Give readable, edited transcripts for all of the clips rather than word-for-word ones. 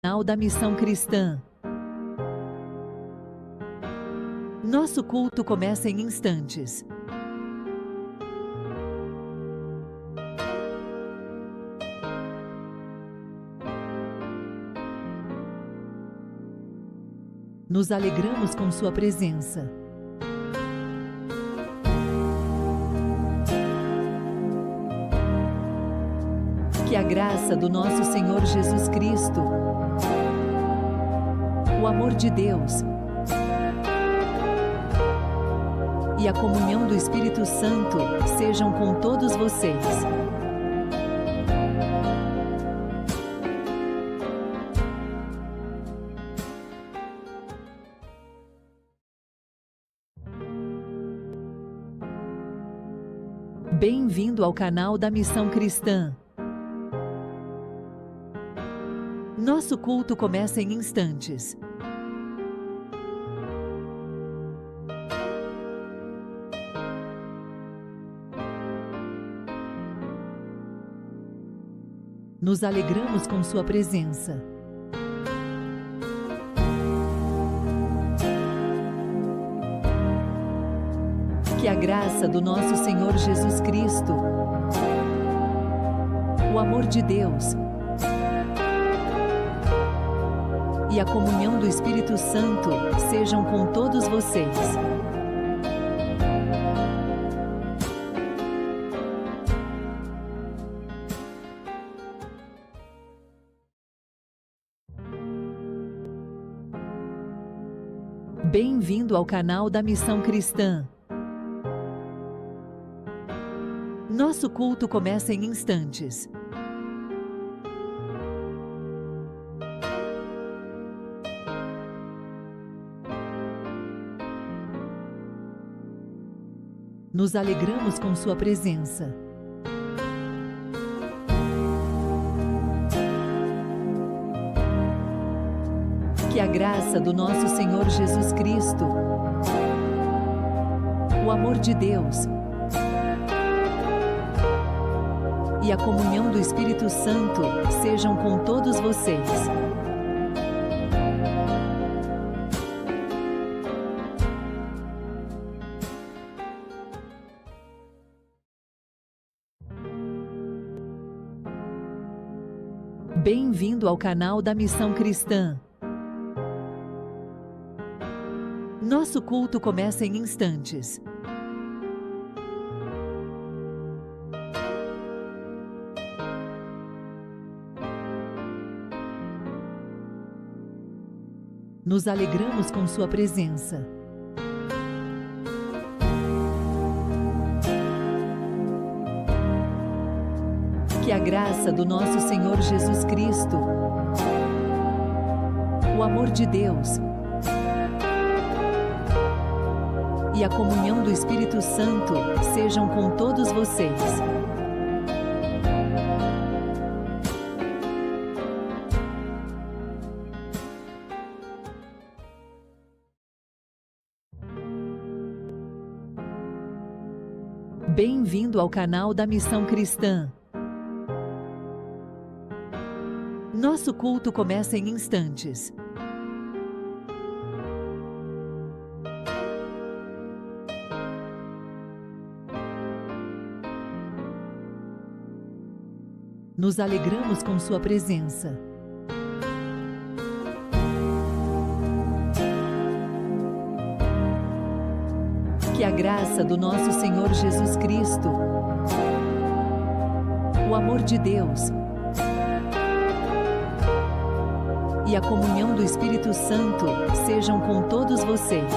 Canal da Missão Cristã. Nosso culto começa em instantes. Nos alegramos com sua presença. Que a graça do nosso Senhor Jesus Cristo, o amor de Deus e a comunhão do Espírito Santo sejam com todos vocês. Bem-vindo ao canal da Missão Cristã. Nosso culto começa em instantes. Nos alegramos com sua presença. Que a graça do nosso Senhor Jesus Cristo, o amor de Deus e a comunhão do Espírito Santo sejam com todos vocês. Bem-vindo ao canal da Missão Cristã. Nosso culto começa em instantes. Nos alegramos com sua presença. Que a graça do nosso Senhor Jesus Cristo, o amor de Deus e a comunhão do Espírito Santo sejam com todos vocês. Bem-vindo ao canal da Missão Cristã. Nosso culto começa em instantes. Nos alegramos com sua presença. Que a graça do nosso Senhor Jesus Cristo, o amor de Deus e a comunhão do Espírito Santo sejam com todos vocês. Bem-vindo ao canal da Missão Cristã. Nosso culto começa em instantes. Nos alegramos com sua presença. Que a graça do nosso Senhor Jesus Cristo, o amor de Deus e a comunhão do Espírito Santo sejam com todos vocês.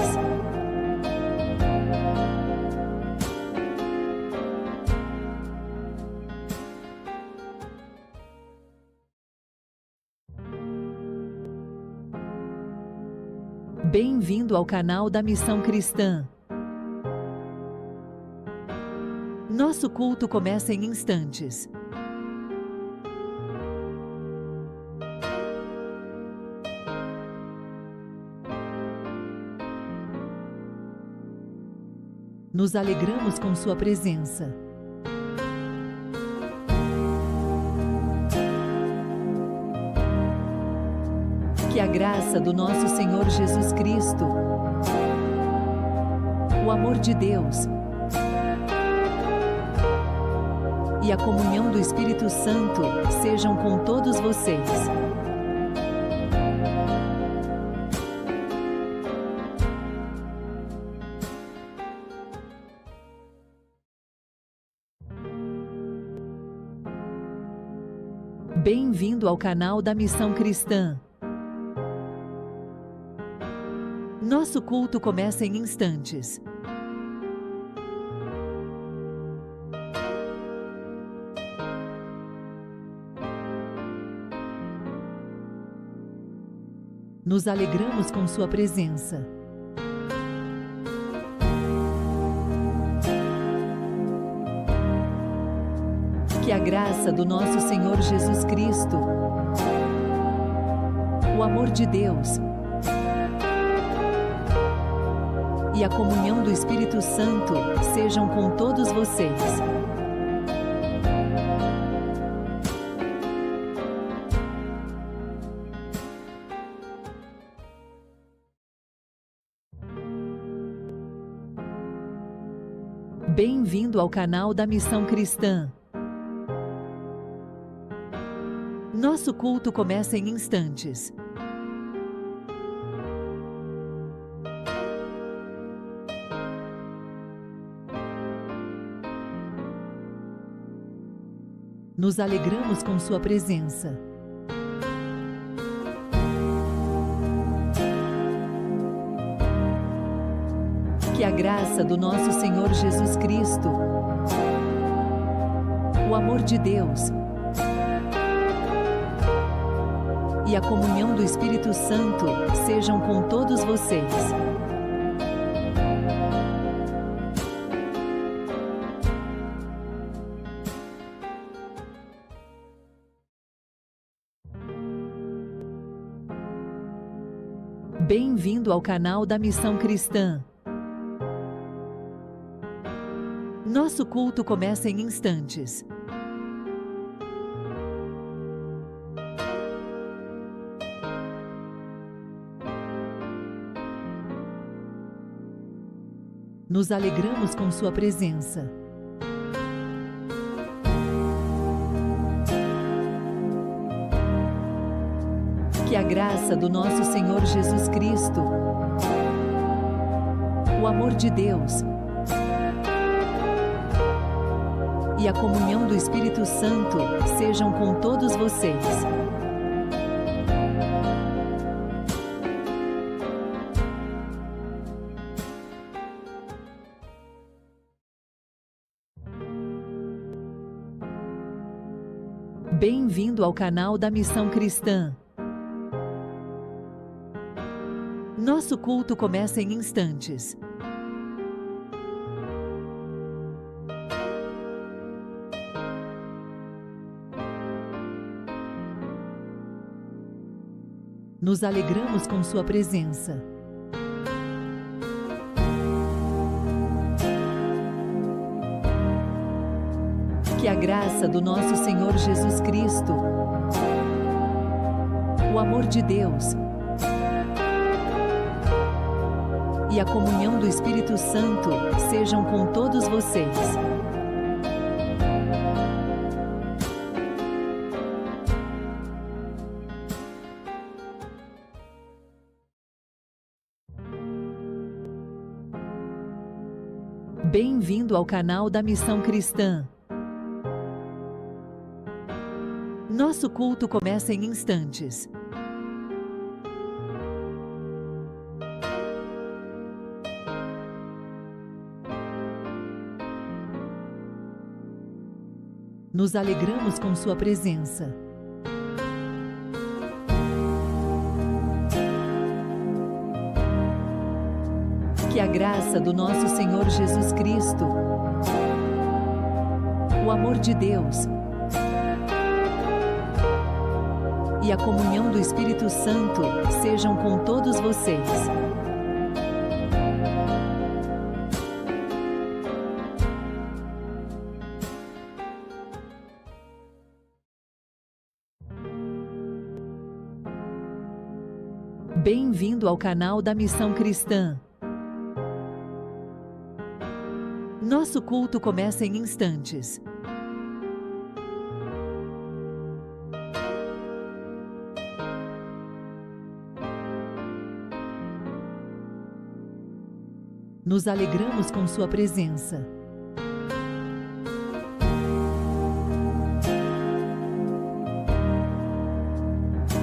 Bem-vindo ao canal da Missão Cristã. Nosso culto começa em instantes. Nos alegramos com sua presença. Que a graça do nosso Senhor Jesus Cristo, o amor de Deus e a comunhão do Espírito Santo sejam com todos vocês. Bem-vindo ao canal da Missão Cristã. Nosso culto começa em instantes. Nos alegramos com sua presença. Que a graça do nosso Senhor Jesus Cristo, o amor de Deus e a comunhão do Espírito Santo sejam com todos vocês. Bem-vindo ao canal da Missão Cristã. Nosso culto começa em instantes. Nos alegramos com sua presença. Que a graça do nosso Senhor Jesus Cristo, o amor de Deus e a comunhão do Espírito Santo sejam com todos vocês. Bem-vindo ao canal da Missão Cristã. Nosso culto começa em instantes. Nos alegramos com sua presença. Que a graça do nosso Senhor Jesus Cristo, o amor de Deus e a comunhão do Espírito Santo sejam com todos vocês. Bem-vindo ao canal da Missão Cristã. Nosso culto começa em instantes. Nos alegramos com sua presença. Que a graça do nosso Senhor Jesus Cristo, o amor de Deus e a comunhão do Espírito Santo sejam com todos vocês. Bem-vindo ao canal da Missão Cristã. Nosso culto começa em instantes. Nos alegramos com sua presença. Que a graça do nosso Senhor Jesus Cristo, o amor de Deus e a comunhão do Espírito Santo sejam com todos vocês. Bem-vindo ao canal da Missão Cristã. Nosso culto começa em instantes. Nos alegramos com sua presença.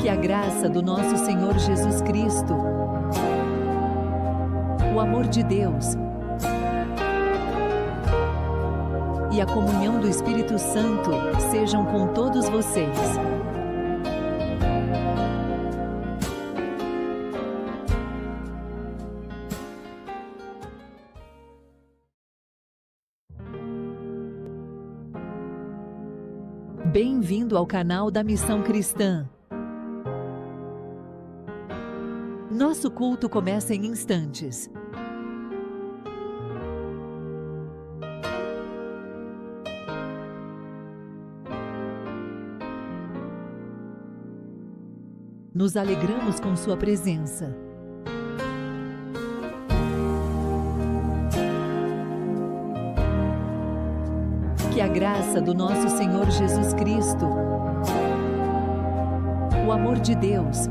Que a graça do nosso Senhor Jesus Cristo, o amor de Deus e a comunhão do Espírito Santo sejam com todos vocês. Bem-vindo ao canal da Missão Cristã. Nosso culto começa em instantes. Nos alegramos com sua presença. Que a graça do nosso Senhor Jesus Cristo, o amor de Deus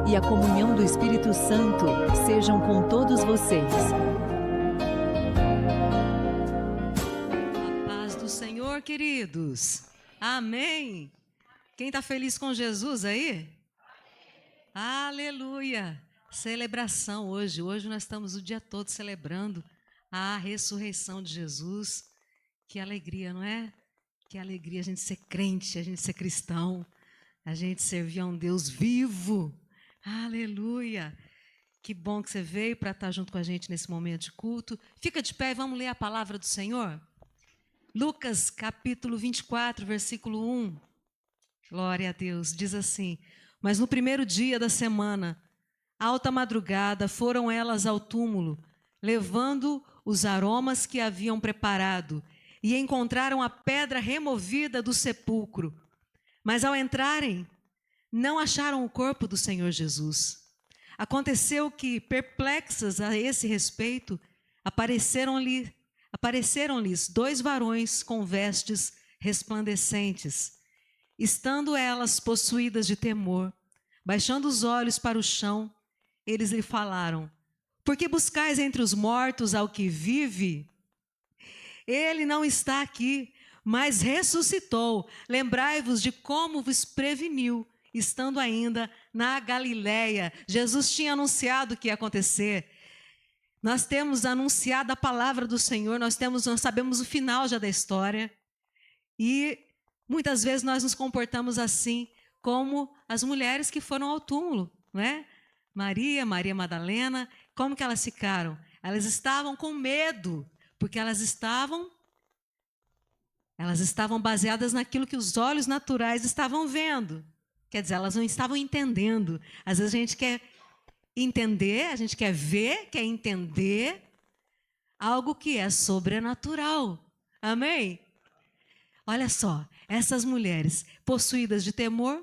e a comunhão do Espírito Santo sejam com todos vocês. A paz do Senhor, queridos. Amém. Quem está feliz com Jesus aí? Aleluia. Celebração hoje. Hoje nós estamos o dia todo celebrando a ressurreição de Jesus. Que alegria, não é? Que alegria a gente ser crente, a gente ser cristão, a gente servir a um Deus vivo. Aleluia. Que bom que você veio para estar junto com a gente nesse momento de culto. Fica de pé e vamos ler a palavra do Senhor. Lucas capítulo 24, versículo 1. Glória a Deus. Diz assim: mas no primeiro dia da semana, alta madrugada, foram elas ao túmulo, levando os aromas que haviam preparado, e encontraram a pedra removida do sepulcro. Mas ao entrarem, não acharam o corpo do Senhor Jesus. Aconteceu que, perplexas a esse respeito, apareceram-lhes 2 varões com vestes resplandecentes. Estando elas possuídas de temor, baixando os olhos para o chão, eles lhe falaram: por que buscais entre os mortos ao que vive? Ele não está aqui, mas ressuscitou. Lembrai-vos de como vos preveniu, estando ainda na Galileia. Jesus tinha anunciado o que ia acontecer. Nós temos anunciado a palavra do Senhor, nós sabemos o final já da história. E muitas vezes nós nos comportamos assim, como as mulheres que foram ao túmulo, não é? Maria Madalena, como que elas ficaram? Elas estavam com medo, porque elas estavam baseadas naquilo que os olhos naturais estavam vendo. Quer dizer, elas não estavam entendendo. Às vezes a gente quer entender, a gente quer ver, quer entender algo que é sobrenatural. Amém? Olha só, essas mulheres possuídas de temor,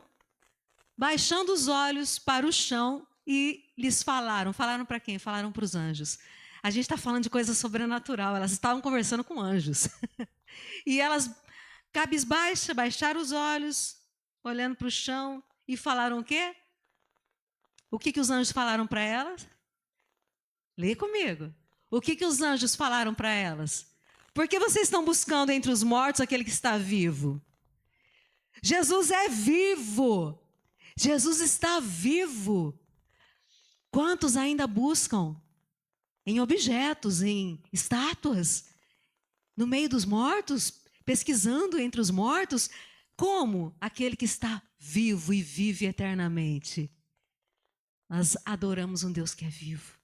baixando os olhos para o chão e lhes falaram. Falaram para quem? Falaram para os anjos. A gente está falando de coisa sobrenatural. Elas estavam conversando com anjos. E elas, cabisbaixa, baixaram os olhos, olhando para o chão, e falaram o quê? O que os anjos falaram para elas? Lê comigo. O que os anjos falaram para elas? Por que vocês estão buscando entre os mortos aquele que está vivo? Jesus é vivo. Jesus está vivo. Quantos ainda buscam em objetos, em estátuas, no meio dos mortos, pesquisando entre os mortos, como aquele que está vivo e vive eternamente? Nós adoramos um Deus que é vivo.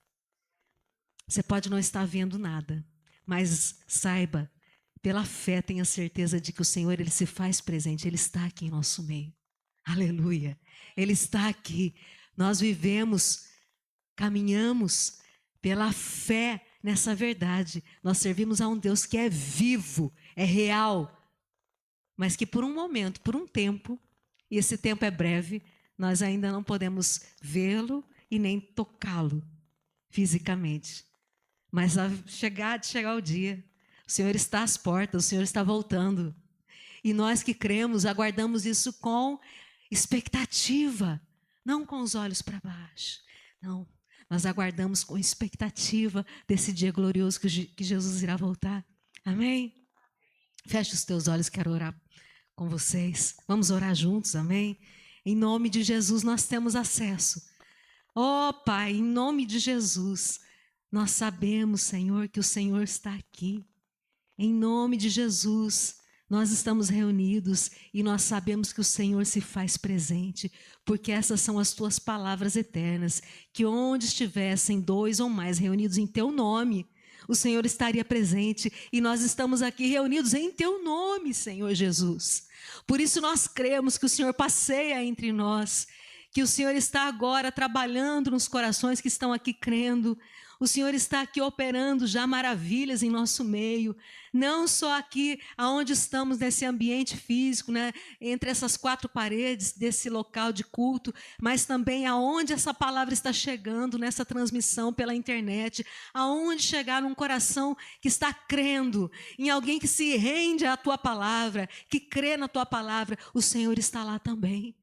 Você pode não estar vendo nada, mas saiba, pela fé, tenha certeza de que o Senhor, Ele se faz presente, Ele está aqui em nosso meio. Aleluia. Ele está aqui. Nós vivemos, caminhamos pela fé nessa verdade. Nós servimos a um Deus que é vivo, é real, mas que por um momento, por um tempo, e esse tempo é breve, Nós ainda não podemos vê-lo e nem tocá-lo fisicamente. Mas de chegar o dia, o Senhor está às portas, o Senhor está voltando. E nós que cremos, aguardamos isso com expectativa, não com os olhos para baixo. Não, nós aguardamos com expectativa desse dia glorioso que Jesus irá voltar. Amém? Feche os teus olhos, quero orar com vocês. Vamos orar juntos, amém? Em nome de Jesus nós temos acesso. Ó Pai, em nome de Jesus, nós sabemos, Senhor, que o Senhor está aqui. Em nome de Jesus, nós estamos reunidos e nós sabemos que o Senhor se faz presente, porque essas são as tuas palavras eternas, que onde estivessem 2 ou mais reunidos em teu nome, o Senhor estaria presente, e nós estamos aqui reunidos em teu nome, Senhor Jesus. Por isso nós cremos que o Senhor passeia entre nós, que o Senhor está agora trabalhando nos corações que estão aqui crendo. O Senhor está aqui operando já maravilhas em nosso meio, não só aqui aonde estamos nesse ambiente físico, né, entre essas 4 paredes desse local de culto, mas também aonde essa palavra está chegando nessa transmissão pela internet, aonde chegar num coração que está crendo, em alguém que se rende à tua palavra, que crê na tua palavra, o Senhor está lá também.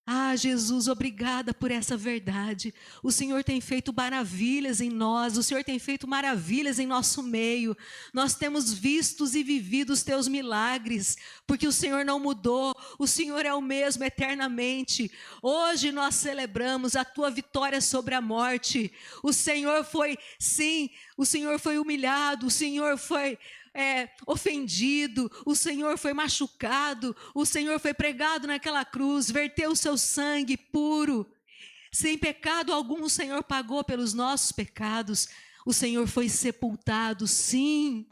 Ah, Jesus, obrigada por essa verdade. O Senhor tem feito maravilhas em nós, o Senhor tem feito maravilhas em nosso meio. Nós temos visto e vivido os teus milagres, porque o Senhor não mudou, o Senhor é o mesmo eternamente. Hoje nós celebramos a tua vitória sobre a morte. O Senhor foi, sim, o Senhor foi humilhado, o Senhor foi ofendido, o Senhor foi machucado, o Senhor foi pregado naquela cruz, verteu o seu sangue puro, sem pecado algum o Senhor pagou pelos nossos pecados. O Senhor foi sepultado, sim,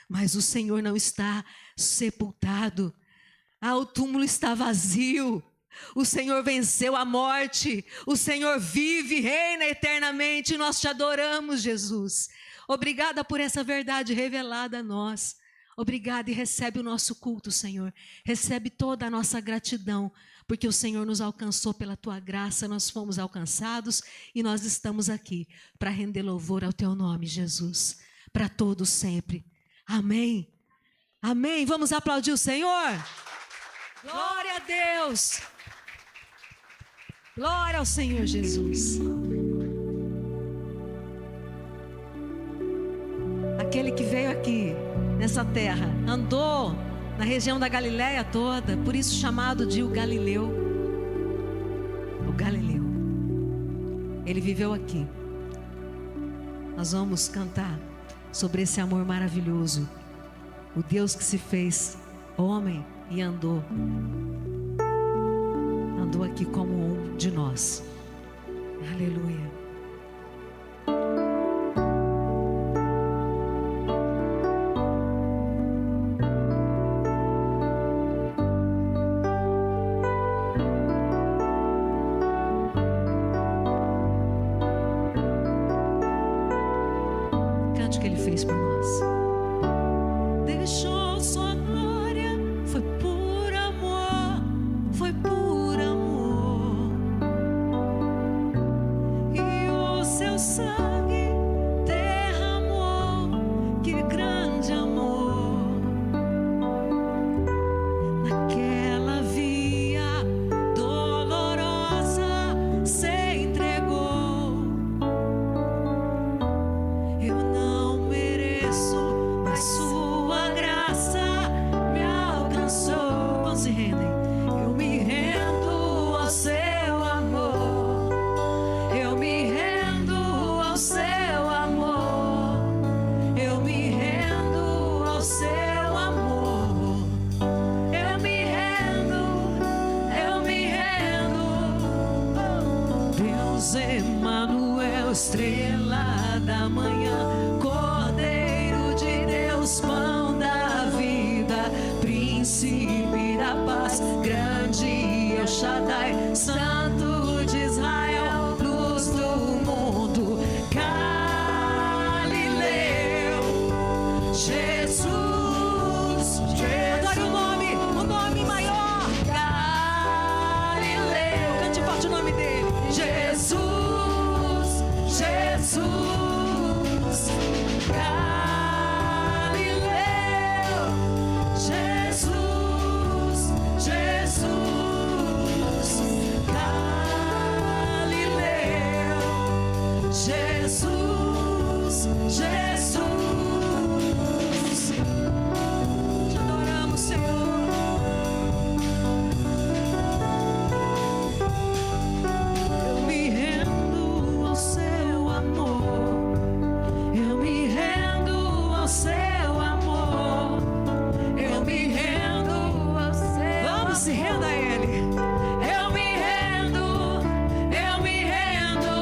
mas o Senhor não está sepultado. O túmulo está vazio. O Senhor venceu a morte, o Senhor vive e reina eternamente. Nós te adoramos, Jesus. Obrigada por essa verdade revelada a nós. Obrigada, e recebe o nosso culto, Senhor. Recebe toda a nossa gratidão, porque o Senhor nos alcançou pela tua graça, nós fomos alcançados e nós estamos aqui para render louvor ao teu nome, Jesus, para todos sempre. Amém. Amém. Vamos aplaudir o Senhor. Glória a Deus. Glória ao Senhor Jesus. Aquele que veio aqui nessa terra, andou na região da Galileia toda, por isso chamado de o Galileu. O Galileu. Ele viveu aqui. Nós vamos cantar sobre esse amor maravilhoso. O Deus que se fez homem e andou aqui como um de nós. Aleluia. Cante o que ele fez por nós. Deixou sua glória, foi por amor, foi por amor. E o seu sangue derramou, que grande amor. Naquela via dolorosa se entregou. Eu não mereço, mas sua graça me alcançou. Não se rendem. Eu me rendo ao seu amor. Eu me rendo ao seu amor. Eu me rendo ao seu amor. Eu me rendo, eu me rendo. Deus Emanuel, estrela da manhã, Cordeiro de Deus, pão da vida, príncipe da paz, grande El Shaddai, santo de Israel, luz do mundo, Galileu, Jesus, adore o nome maior, Galileu, cante Exalte o nome dele. Jesus, Jesus, Galileu. Jesus, Jesus, Galileu. Jesus, Jesus. Te adoramos, Senhor. Eu me rendo ao seu amor. Eu me rendo ao seu amor. Eu me rendo ao seu amor. Vamos, se renda a Ele. Eu me rendo, eu me rendo.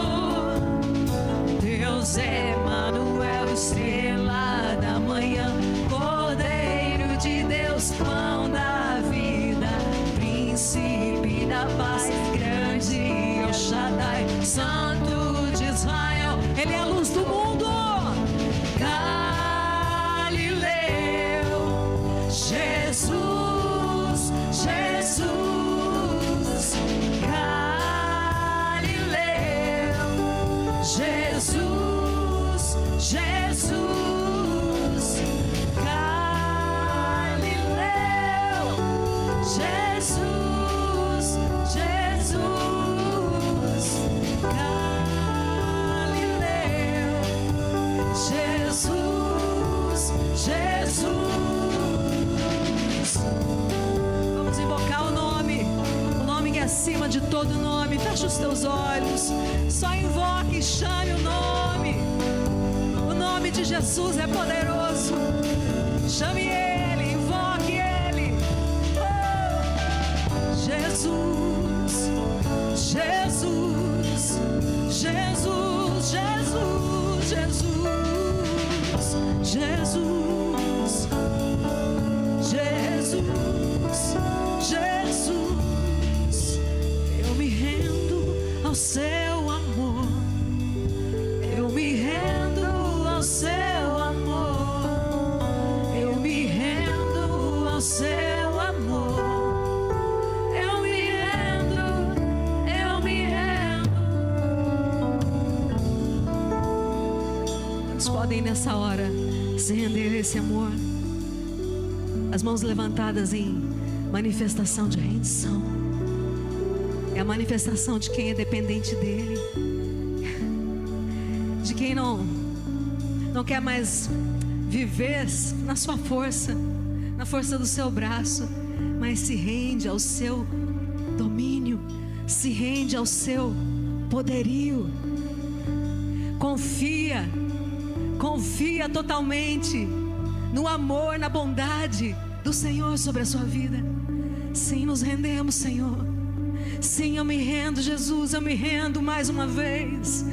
Deus é Emanuel, estrela da manhã, Cordeiro de Deus, pão da vida, príncipe da paz, grande El Shaddai, Santo de Israel, Ele é a luz do mundo. Galileu, Jesus, Jesus, Galileu, Jesus, Jesus, Galileu, Jesus, Jesus, Galileu, Jesus, Jesus. Vamos invocar o nome que é acima de todo nome. Feche os teus olhos, só invoque e chame o nome. O nome de Jesus é poderoso. Chame Ele, invoque Ele. Oh! Jesus, Jesus, Jesus, Jesus, Jesus, Jesus, Jesus, Jesus. Eu me rendo ao seu amor. Eu me rendo ao seu amor. Eu me rendo ao seu amor. Eu me rendo, eu me rendo. Quantos podem nessa hora se render a esse amor? As mãos levantadas em manifestação de rendição. É a manifestação de quem é dependente dele, de quem não quer mais viver na sua força, na força do seu braço, mas se rende ao seu domínio, se rende ao seu poderio. Confia totalmente no amor, na bondade do Senhor sobre a sua vida. Sim, nos rendemos, Senhor. Sim, eu me rendo, Jesus, eu me rendo mais uma vez.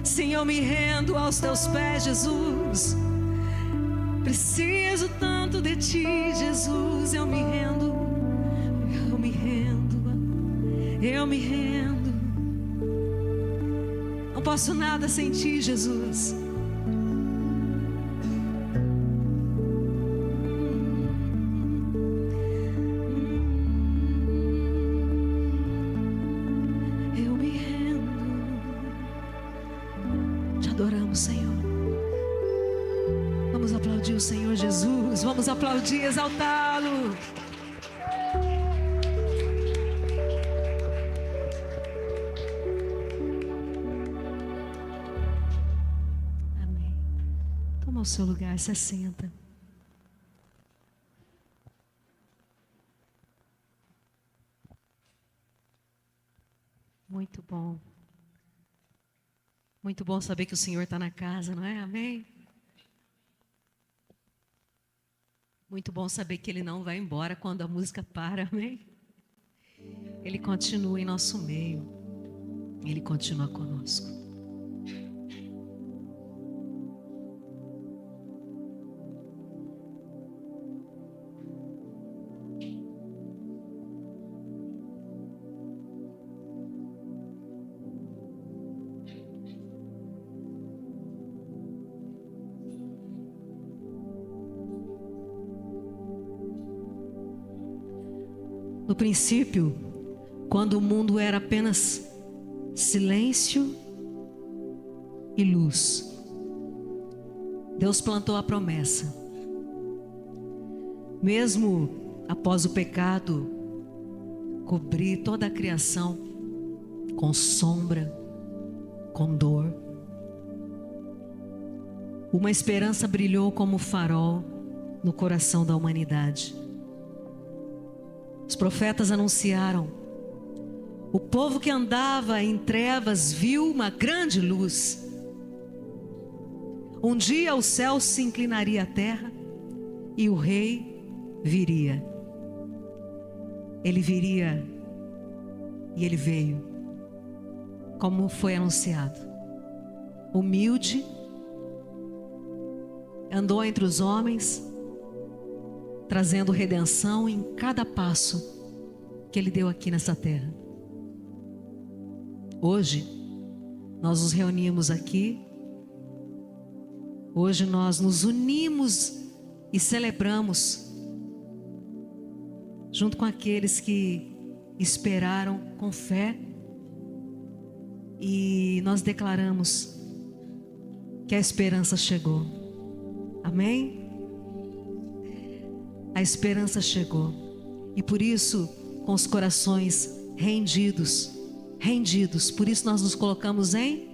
Sim, eu me rendo aos teus pés, Jesus. Preciso tanto de ti, Jesus. Eu me rendo, eu me rendo, eu me rendo. Não posso nada sem ti, Jesus. O Senhor Jesus, vamos aplaudir, exaltá-lo. Amém. Toma o seu lugar, se assenta. Muito bom. Muito bom saber que o Senhor está na casa, não é? Amém. Muito bom saber que Ele não vai embora quando a música para, amém? Ele continua em nosso meio. Ele continua conosco. No princípio, quando o mundo era apenas silêncio e luz, Deus plantou a promessa. Mesmo após o pecado cobrir toda a criação com sombra, com dor, uma esperança brilhou como farol no coração da humanidade. Os profetas anunciaram: o povo que andava em trevas viu uma grande luz. Um dia o céu se inclinaria à terra e o rei viria. Ele viria e ele veio, como foi anunciado. Humilde, andou entre os homens, trazendo redenção em cada passo que ele deu aqui nessa terra. Hoje, nós nos reunimos aqui. Hoje nós nos unimos e celebramos, junto com aqueles que esperaram com fé, e nós declaramos que a esperança chegou. Amém? A esperança chegou, e por isso, com os corações rendidos, por isso nós nos colocamos em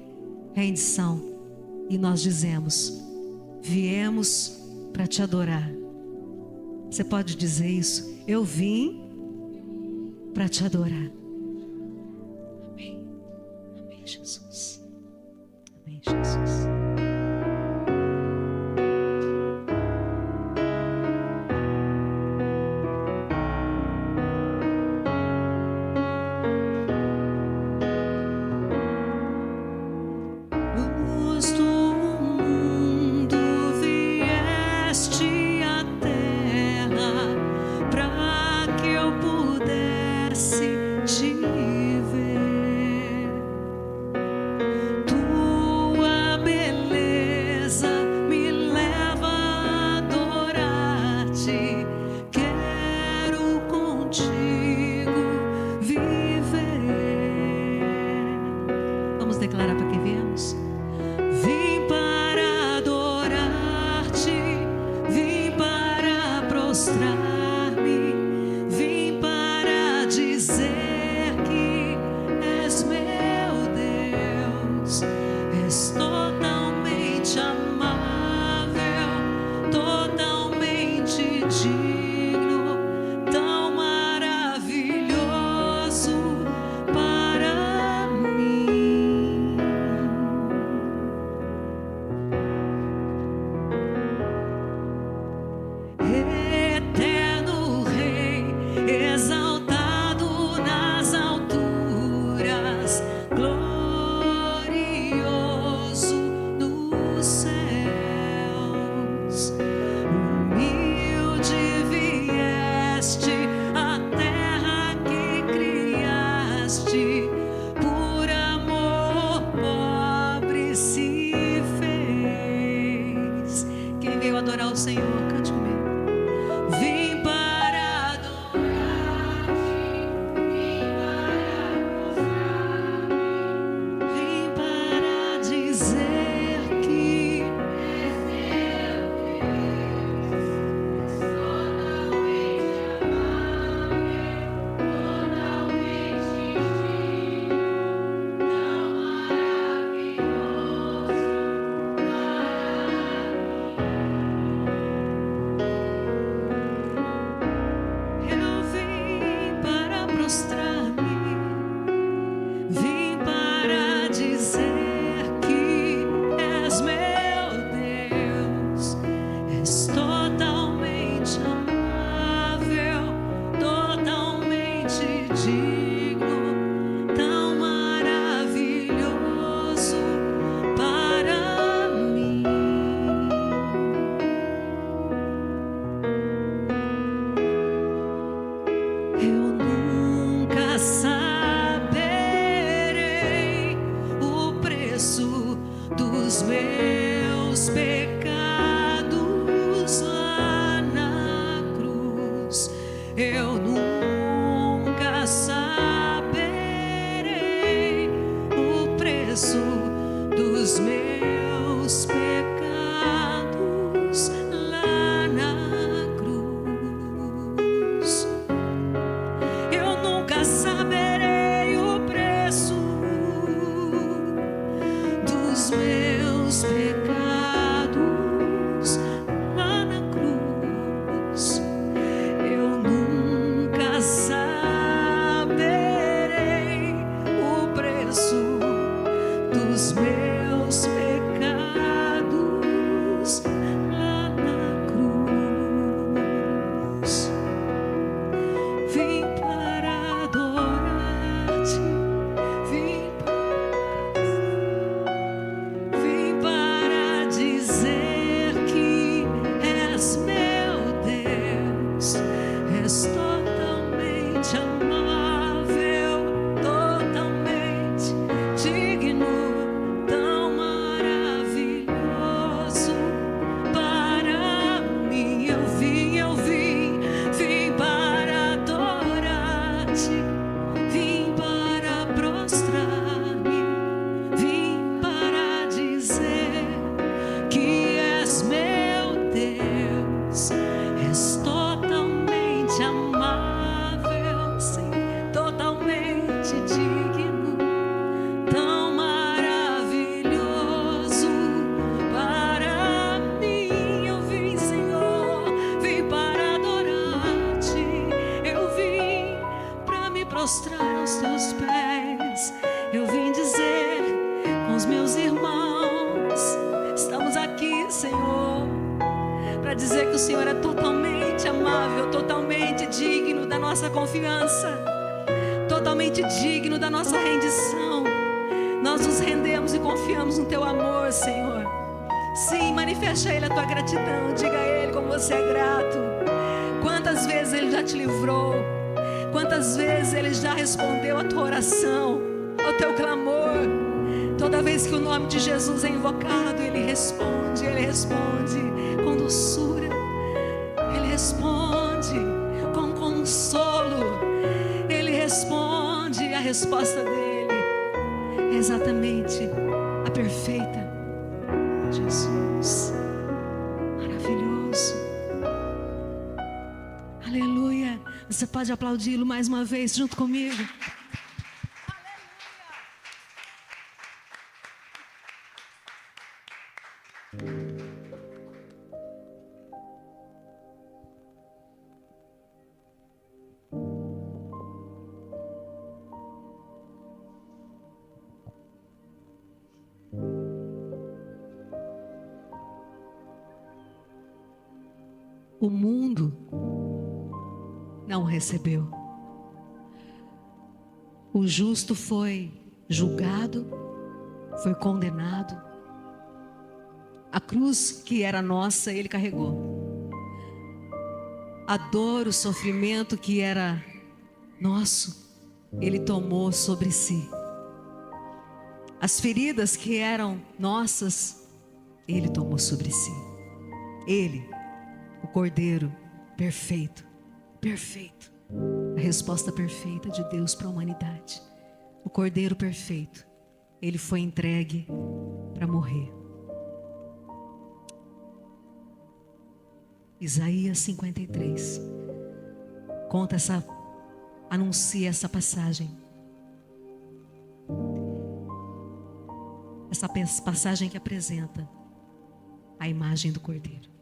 rendição, e nós dizemos: viemos para te adorar. Você pode dizer isso? Eu vim para te adorar. Amém. Amém, Jesus. Amém, Jesus. Declarar para que viemos. Vim para adorar-te, vim para prostrar-me, vim para dizer que és meu Deus, és totalmente amável, totalmente digno, tão maravilhoso para mim. Eterno Rei, exaltado nas alturas, glorioso nos céus, humilde vieste à terra que criaste, por amor pobre se fez. Quem veio adorar o Senhor, cante comigo. Vim para adorar-te, vim para prostrar-me, vim para dizer que és meu Deus, totalmente amável, totalmente digno, preço dos meus pecados lá na cruz. Eu nunca saberei o preço dos meus pecados lá na cruz. Eu nunca saberei o preço dos meus pecados lá na cruz. Vim para adorar-te, vim para dizer que és meu Deus, és totalmente amável, totalmente digno, tão maravilhoso para mim. Eu vim para adorar-te, vim para prostrar-me, vim para dizer que és meu Deus, és totalmente amável, sim, totalmente digno, tão maravilhoso para mim. Eu vim, Senhor, vim para adorar-te, eu vim para me prostrar aos teus pés, eu vim dizer com os meus irmãos, estamos aqui, Senhor, para dizer que o Senhor é totalmente amável, totalmente digno da nossa confiança, totalmente digno da nossa rendição. Nós nos rendemos e confiamos no teu amor, Senhor. Sim, manifeste a Ele a tua gratidão, diga a Ele como você é grato. Quantas vezes Ele já te livrou, quantas vezes Ele já respondeu a tua oração, ao teu clamor. Toda vez que o nome de Jesus é invocado, Ele responde com doçura, Ele responde com consolo, Ele responde. A resposta dEle é exatamente a perfeita. Jesus, maravilhoso, aleluia. Você pode aplaudi-lo mais uma vez junto comigo. O mundo não recebeu. O justo foi julgado, foi condenado. A cruz que era nossa, Ele carregou. A dor, o sofrimento que era nosso, Ele tomou sobre si. As feridas que eram nossas, Ele tomou sobre si. Ele, o Cordeiro perfeito, perfeito, a resposta perfeita de Deus para a humanidade. O Cordeiro perfeito, Ele foi entregue para morrer. Isaías 53 anuncia essa passagem. Essa passagem que apresenta a imagem do Cordeiro.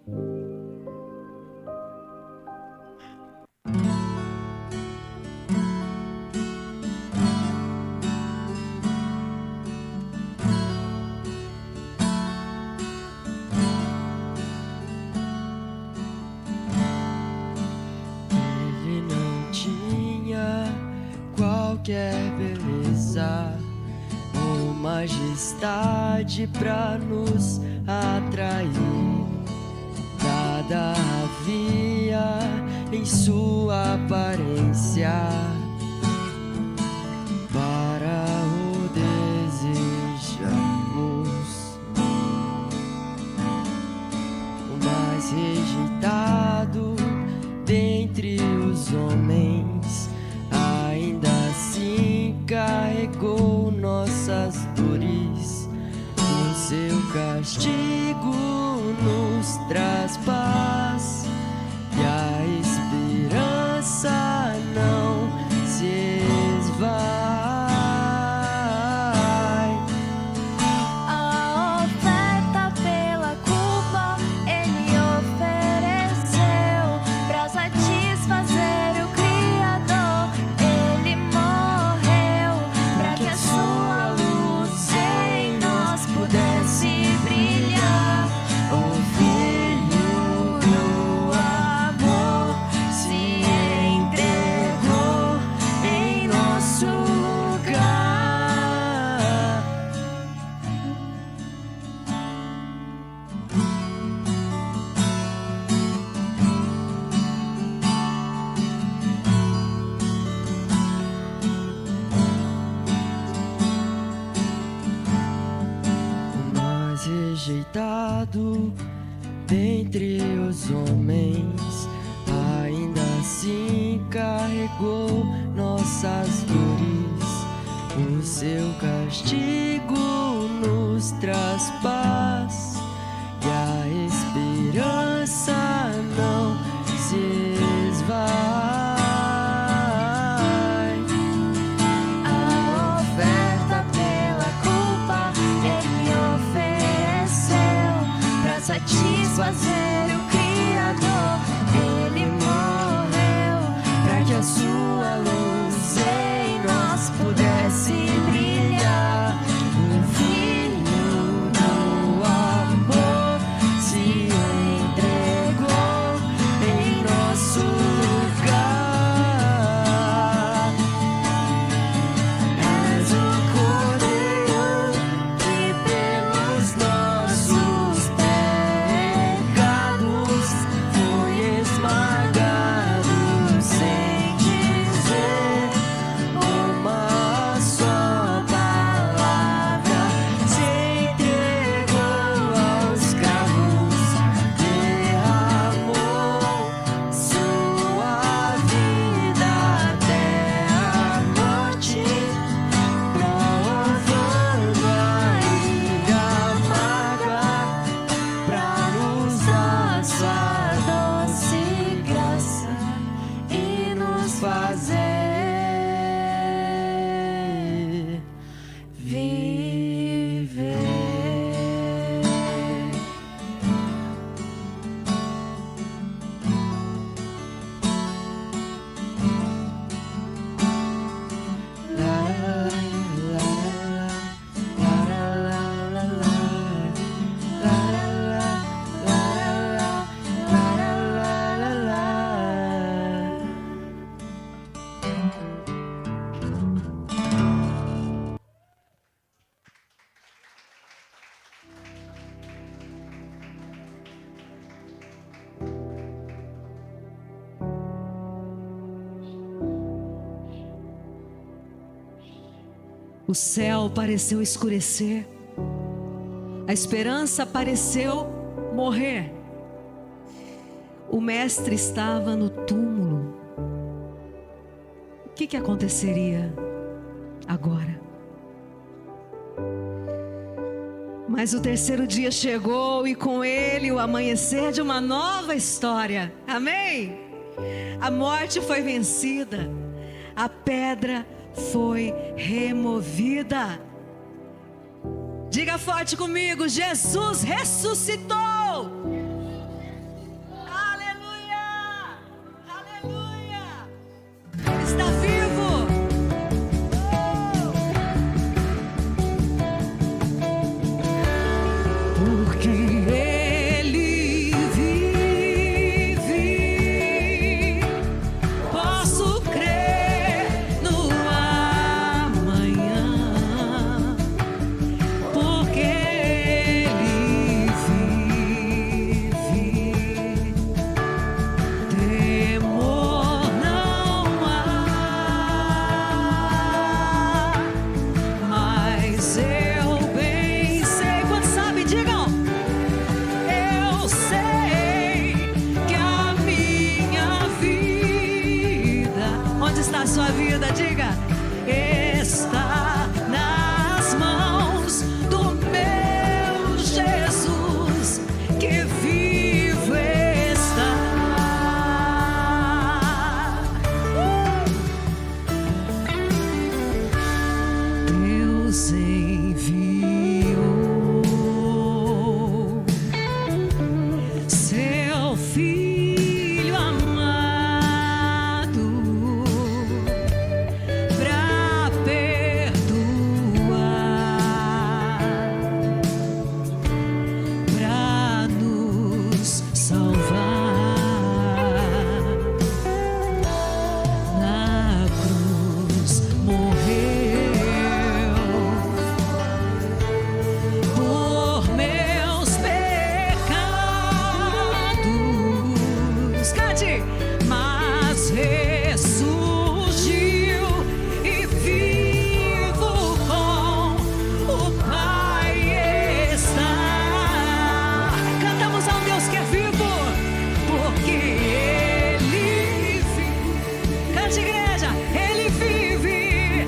Ele não tinha qualquer beleza ou majestade pra nos atrair. Nada havia em sua aparência para o desejarmos. O mais rejeitado dentre os homens, ainda assim carregou nossas dores. castigo nos traz paz e a esperança não se esvai. A oferta pela culpa Ele ofereceu pra satisfazer o Criador. Ele morreu pra que a sua luz em nós pudesse brilhar. O Filho do amor se entregou em nosso lugar. O mais rejeitado dentre os homens, ainda assim carregou nossas dores. O seu castigo nos traz paz e a esperança não se esvai. A oferta pela culpa Ele ofereceu pra satisfazer o Criador. Ele morreu pra que a sua luz em nós pudesse brilhar. O Filho do amor se entregou em nosso lugar. És o Cordeiro que pelos nossos pecados foi esmagado sem dizer uma só palavra. Se entregou aos cravos, derramou sua vida até a morte, provando a ira amarga pra nos dar sua doce graça e nos fazer viver. O céu pareceu escurecer, a esperança pareceu morrer. O mestre estava no túmulo. O que aconteceria agora? Mas o terceiro dia chegou e com ele o amanhecer de uma nova história. Amém? A morte foi vencida, a pedra foi removida. Diga forte comigo: Jesus ressuscitou. Aleluia! Aleluia! Ele está vivo. Porque Ele vive, posso crer no amanhã. Porque Ele vive, temor não há. Mas eu bem sei, quando sabe, digam. Eu sei que a minha vida, onde está a sua vida? Diga, está nas mãos do meu Jesus. nos enviou seu Filho amado para perdoar, para nos salvar. Na cruz morreu por meus pecados. Cante! Mas ressurgiu e vivo com o Pai está. Cantamos ao Deus que é vivo, porque Ele vive. Cante, igreja, Ele vive.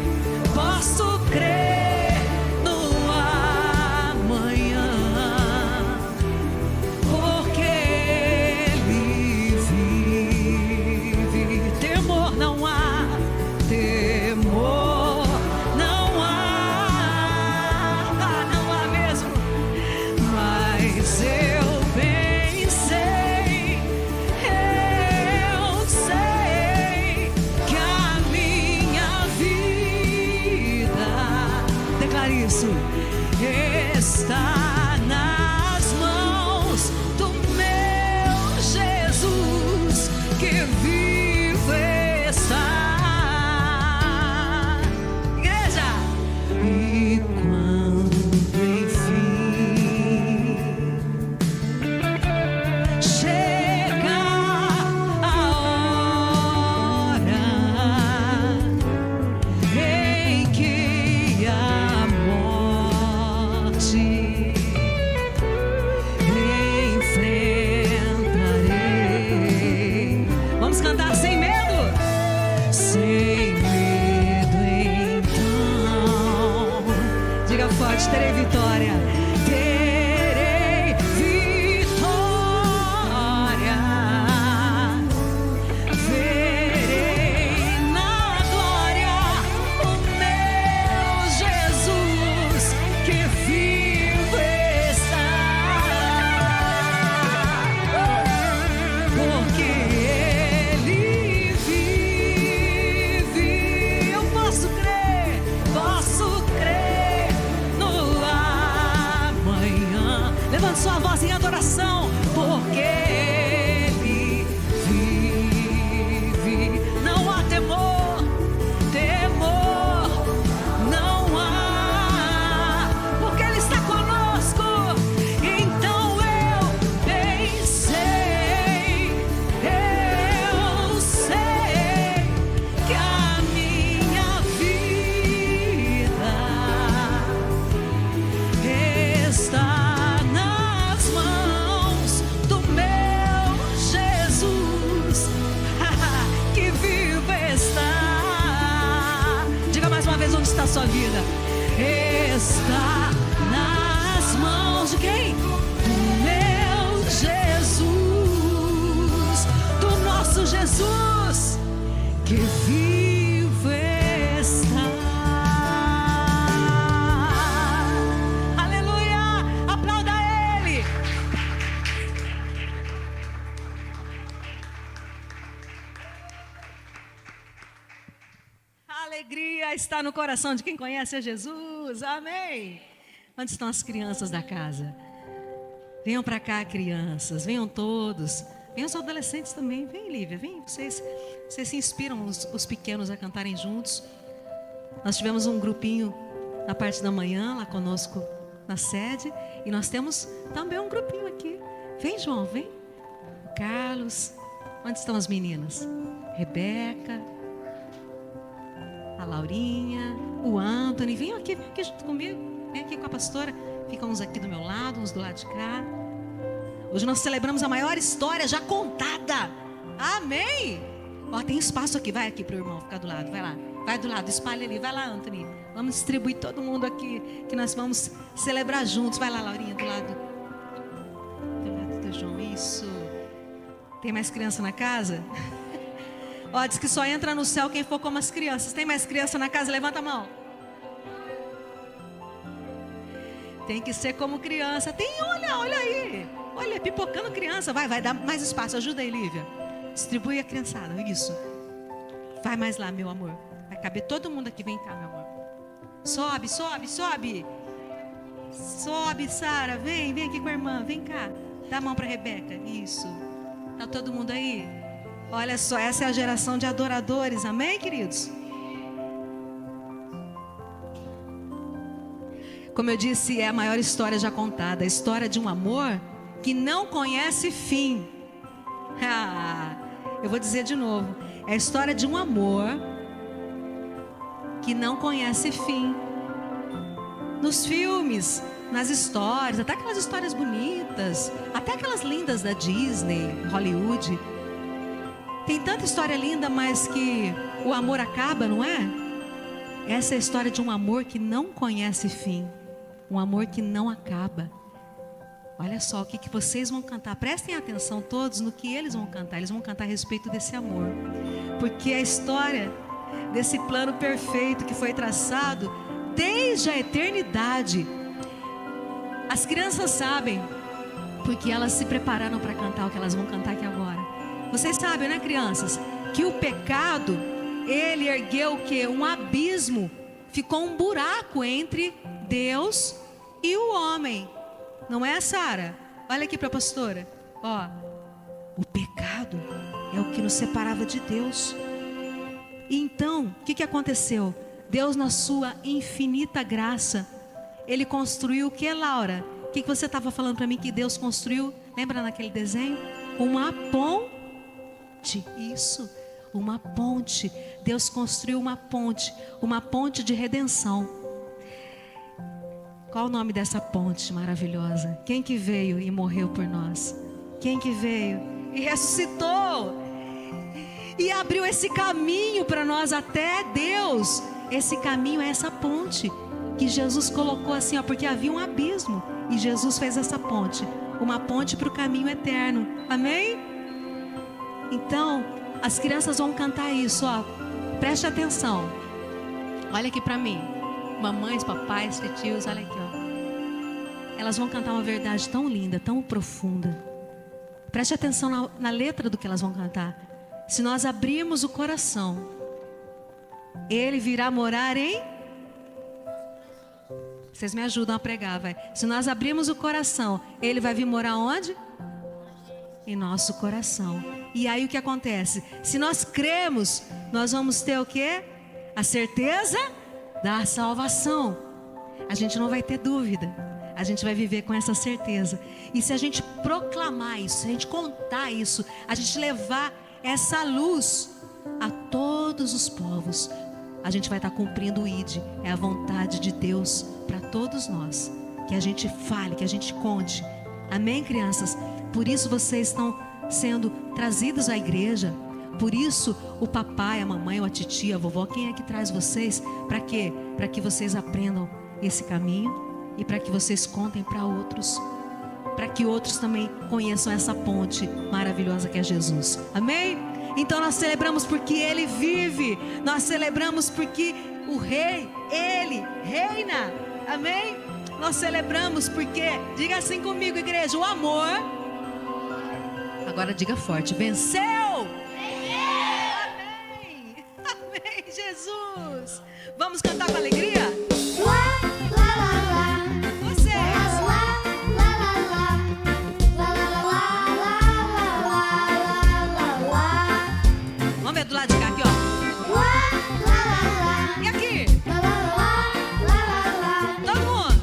Posso crer no amanhã, porque Ele vive. Temor não há, temor não há, não há mesmo. Mas eu bem sei que a minha vida, declare isso, está nas mãos do meu Jesus, que vive está. Igreja! E quando enfim chega a hora em que a morte enfrentarei. Vamos cantar sem medo? Sem medo, então. Diga forte, terei vitória. Terei vitória. Verei na glória o meu Jesus, que vive está. Porque Ele vive. Eu posso crer no amanhã. Levante sua voz em adoração, porque Ele vive. Não há temor, temor não há, porque Ele está conosco. Então eu bem sei que a minha vida está nas mãos do meu Jesus, que vive está. Diga mais uma vez, onde está a sua vida? Está nas mãos de quem? Do meu Jesus, do nosso Jesus, que vive está. Aleluia! Aplauda Ele! A alegria está no coração de quem conhece a Jesus. Amém! Onde estão as crianças da casa? Venham para cá, crianças. Venham todos. Venham os adolescentes também. Vem, Lívia. Vem. Vocês se inspiram os pequenos a cantarem juntos. Nós tivemos um grupinho na parte da manhã lá conosco na sede. E nós temos também um grupinho aqui. Vem, João. Vem. O Carlos. Onde estão as meninas? Rebeca. A Laurinha, o Anthony, vem aqui junto comigo, vem aqui com a pastora, ficam uns aqui do meu lado, uns do lado de cá. Hoje nós celebramos a maior história já contada, amém? Ó, tem espaço aqui, vai aqui pro irmão ficar do lado, vai lá, vai do lado, espalha ali, vai lá, Anthony, vamos distribuir todo mundo aqui, que nós vamos celebrar juntos. Vai lá, Laurinha, do lado do João, isso. Tem mais criança na casa? Ó, diz que só entra no céu quem for como as crianças. Tem mais criança na casa? Levanta a mão. Tem que ser como criança. Olha aí. Olha, pipocando criança. Vai dar mais espaço. Ajuda aí, Lívia. Distribui a criançada. Isso. Vai mais lá, meu amor. Vai caber todo mundo aqui. Vem cá, meu amor. Sobe. Sobe, Sara. Vem aqui com a irmã. Vem cá. Dá a mão para Rebeca. Isso. Tá todo mundo aí? Olha só, essa é a geração de adoradores. Amém, queridos? Como eu disse, é a maior história já contada. A história de um amor que não conhece fim. Eu vou dizer de novo. É a história de um amor que não conhece fim. Nos filmes, nas histórias, até aquelas histórias bonitas, até aquelas lindas da Disney, Hollywood. Tem tanta história linda, mas que o amor acaba, não é? Essa é a história de um amor que não conhece fim. Um amor que não acaba. Olha só o que vocês vão cantar. Prestem atenção todos no que eles vão cantar. Eles vão cantar a respeito desse amor. Porque a história desse plano perfeito que foi traçado desde a eternidade. As crianças sabem, porque elas se prepararam para cantar o que elas vão cantar aqui agora. Vocês sabem, né, crianças? Que o pecado, ele ergueu o quê? Um abismo. Ficou um buraco entre Deus e o homem. Não é, Sara? Olha aqui para a pastora. Ó, o pecado é o que nos separava de Deus. E então, o que aconteceu? Deus, na sua infinita graça, Ele construiu o que, Laura? O que você estava falando para mim que Deus construiu? Lembra naquele desenho? Uma ponte. Isso, uma ponte. Deus construiu uma ponte de redenção. Qual o nome dessa ponte maravilhosa? Quem que veio e morreu por nós? Quem que veio e ressuscitou? E abriu esse caminho para nós até Deus. Esse caminho é essa ponte que Jesus colocou assim, ó, porque havia um abismo e Jesus fez essa ponte, uma ponte para o caminho eterno. Amém? Então, as crianças vão cantar isso, ó. Preste atenção. Olha aqui para mim. Mamães, papais, tios, olha aqui, ó. Elas vão cantar uma verdade tão linda, tão profunda. Preste atenção na letra do que elas vão cantar. Se nós abrirmos o coração, Ele virá morar em... Vocês me ajudam a pregar, vai. Se nós abrirmos o coração, Ele vai vir morar onde? Em nosso coração. E aí o que acontece? Se nós cremos, nós vamos ter o quê? A certeza da salvação. A gente não vai ter dúvida. A gente vai viver com essa certeza. E se a gente proclamar isso, se a gente contar isso, a gente levar essa luz a todos os povos, a gente vai estar cumprindo o ID. É a vontade de Deus para todos nós. Que a gente fale, que a gente conte. Amém, crianças? Por isso vocês estão sendo trazidos à igreja. Por isso o papai, a mamãe, ou a titia, a vovó, quem é que traz vocês? Para quê? Para que vocês aprendam esse caminho e para que vocês contem para outros. Para que outros também conheçam essa ponte maravilhosa que é Jesus. Amém? Então nós celebramos porque Ele vive. Nós celebramos porque o Rei, Ele reina. Amém? Nós celebramos porque, diga assim comigo, igreja, o amor. Agora diga forte, venceu. Amém. Amém, Jesus. Vamos cantar com alegria? Do lado de cá, aqui, ó. E aqui? Todo mundo.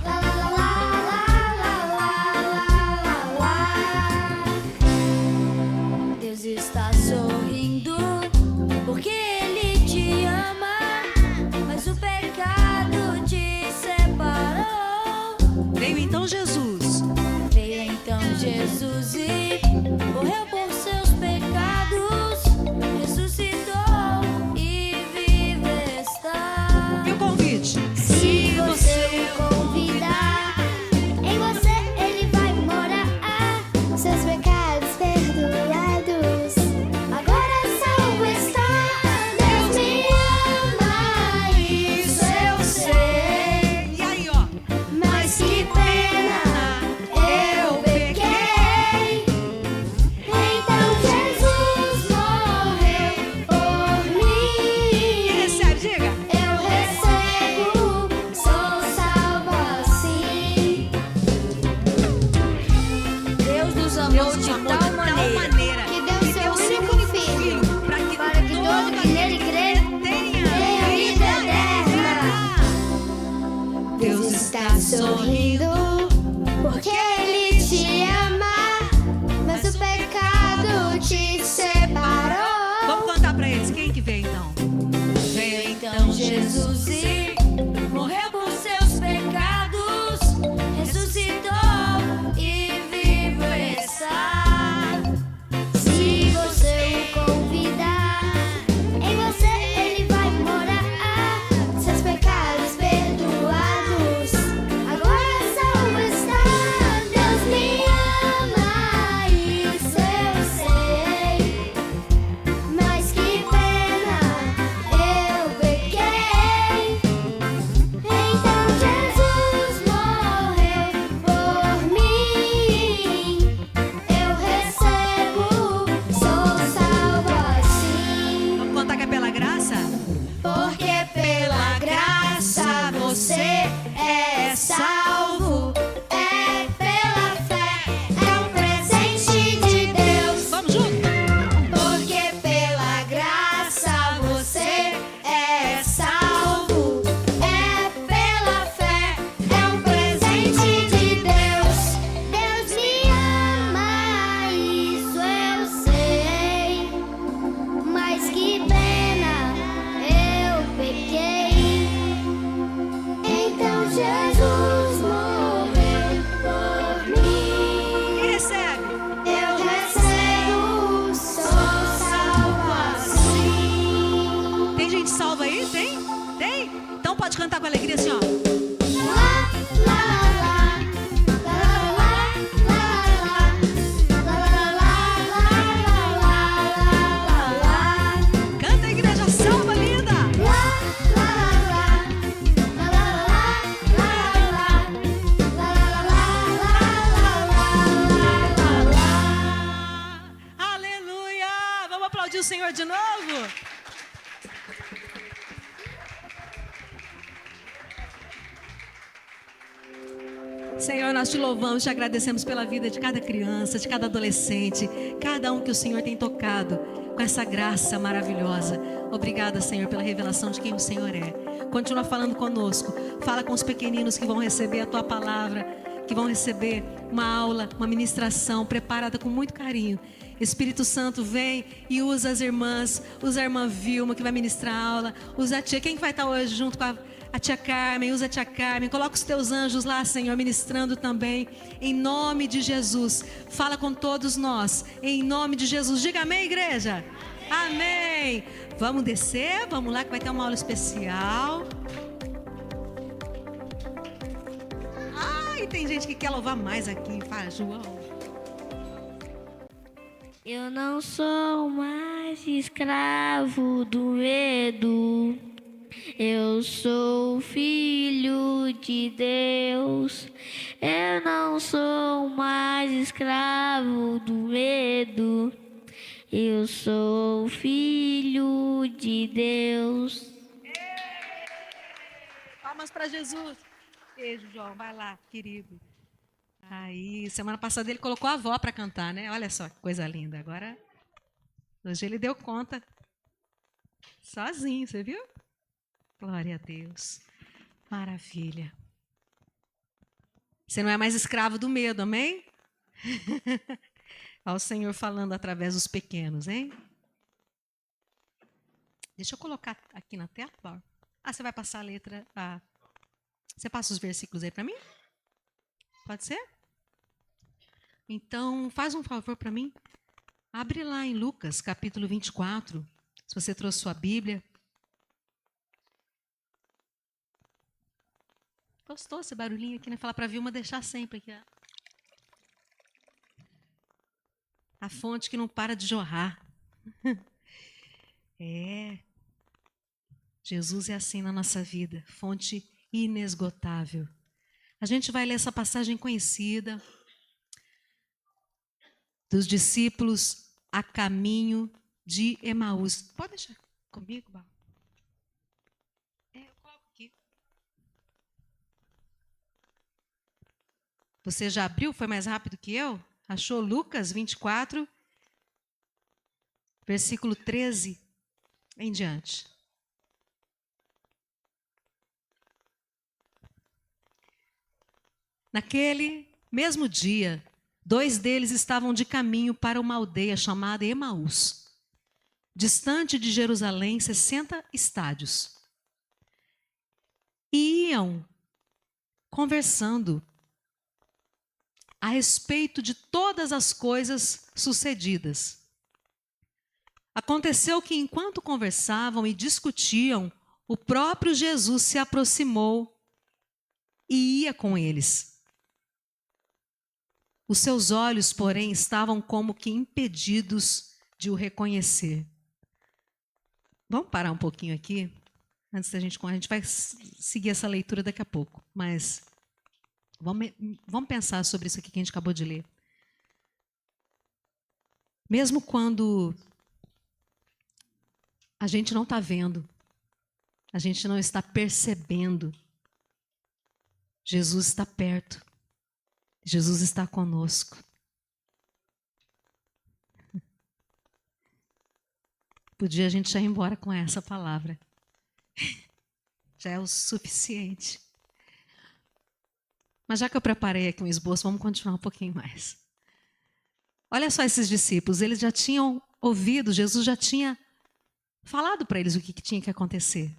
Deus está sorrindo porque Ele te ama, mas o pecado te separou. Veio então Jesus. Veio então Jesus e morreu por seus pecados. Se você o convidar, em você Ele vai morar. Seus pecados perdoados, agora salvo está. Deus me ama, isso eu sei. E aí, ó? Mas que pena. Deus está sorrindo, porque Ele te ama, mas o pecado te separou. Vamos cantar pra eles. Quem que veio então? Veio então Jesus e morreu por seus pecados, ressuscitou e vivo está. Se você o convidar, em você Ele vai morar. Seus pecados perdoados, agora salvo está. Deus me ama, isso eu sei, mas que pena eu pequei. Então Jesus morreu por mim, eu recebo, sou salvo assim. Vamos cantar que é pela graça? Porque pela graça você é salvo, é pela fé, é um presente de Deus. Vamos junto? Porque pela graça você é salvo, é pela fé, é um presente de Deus. Deus me ama, isso eu sei, mas que pena eu pequei. Então Jesus morreu por mim. Quem recebe? Eu recebo, sou salvo assim. Tem gente salva aí? Tem? Tem? Então pode cantar com alegria assim, ó. Lá, lá, lá, lá, lá, lá, lá, lá, lá, lá. Canta a igreja salva, linda! Lá, lá, lá, lá, lá, lá, lá. Aleluia! Vamos aplaudir o Senhor de novo? Senhor, nós te louvamos, te agradecemos pela vida de cada criança, de cada adolescente, cada um que o Senhor tem tocado com essa graça maravilhosa. Obrigada, Senhor, pela revelação de quem o Senhor é. Continua falando conosco. Fala com os pequeninos que vão receber a tua palavra, que vão receber uma aula, uma ministração preparada com muito carinho. Espírito Santo, vem e usa as irmãs, usa a irmã Vilma que vai ministrar a aula, usa a tia, quem que vai estar hoje junto com a tia Carmen, usa a tia Carmen, coloca os teus anjos lá, Senhor, ministrando também, em nome de Jesus. Fala com todos nós, em nome de Jesus. Diga amém, igreja? Amém. Vamos descer, vamos lá que vai ter uma aula especial. Ai, tem gente que quer louvar mais aqui, fala, João. Eu não sou mais escravo do medo. Eu sou filho de Deus. Eu não sou mais escravo do medo. Eu sou filho de Deus. Palmas para Jesus. Beijo, João. Vai lá, querido. Aí, semana passada ele colocou a avó para cantar, né? Olha só que coisa linda. Agora, hoje ele deu conta sozinho, você viu? Glória a Deus. Maravilha. Você não é mais escravo do medo, amém? Olha o Senhor falando através dos pequenos, hein? Deixa eu colocar aqui na tela, Laura. Ah, você vai passar a letra. Ah, você passa os versículos aí para mim? Pode ser? Então, faz um favor para mim. Abre lá em Lucas, capítulo 24. Se você trouxe sua Bíblia. Gostou esse barulhinho aqui, né? Falar para a Vilma deixar sempre aqui. Ó. A fonte que não para de jorrar. É. Jesus é assim na nossa vida. Fonte inesgotável. A gente vai ler essa passagem conhecida dos discípulos a caminho de Emaús. Pode deixar comigo, Bal? Eu coloco aqui. Você já abriu? Foi mais rápido que eu? Achou Lucas 24, versículo 13 em diante. Naquele mesmo dia, 2 deles estavam de caminho para uma aldeia chamada Emaús, distante de Jerusalém 60 estádios. E iam conversando a respeito de todas as coisas sucedidas. Aconteceu que, enquanto conversavam e discutiam, o próprio Jesus se aproximou e ia com eles. Os seus olhos, porém, estavam como que impedidos de o reconhecer. Vamos parar um pouquinho aqui? Antes da gente vai seguir essa leitura daqui a pouco, mas vamos pensar sobre isso aqui que a gente acabou de ler. Mesmo quando a gente não está vendo, a gente não está percebendo, Jesus está perto, Jesus está conosco. Podia a gente já ir embora com essa palavra. Já é o suficiente. Mas já que eu preparei aqui um esboço, vamos continuar um pouquinho mais. Olha só esses discípulos, eles já tinham ouvido, Jesus já tinha falado para eles o que tinha que acontecer.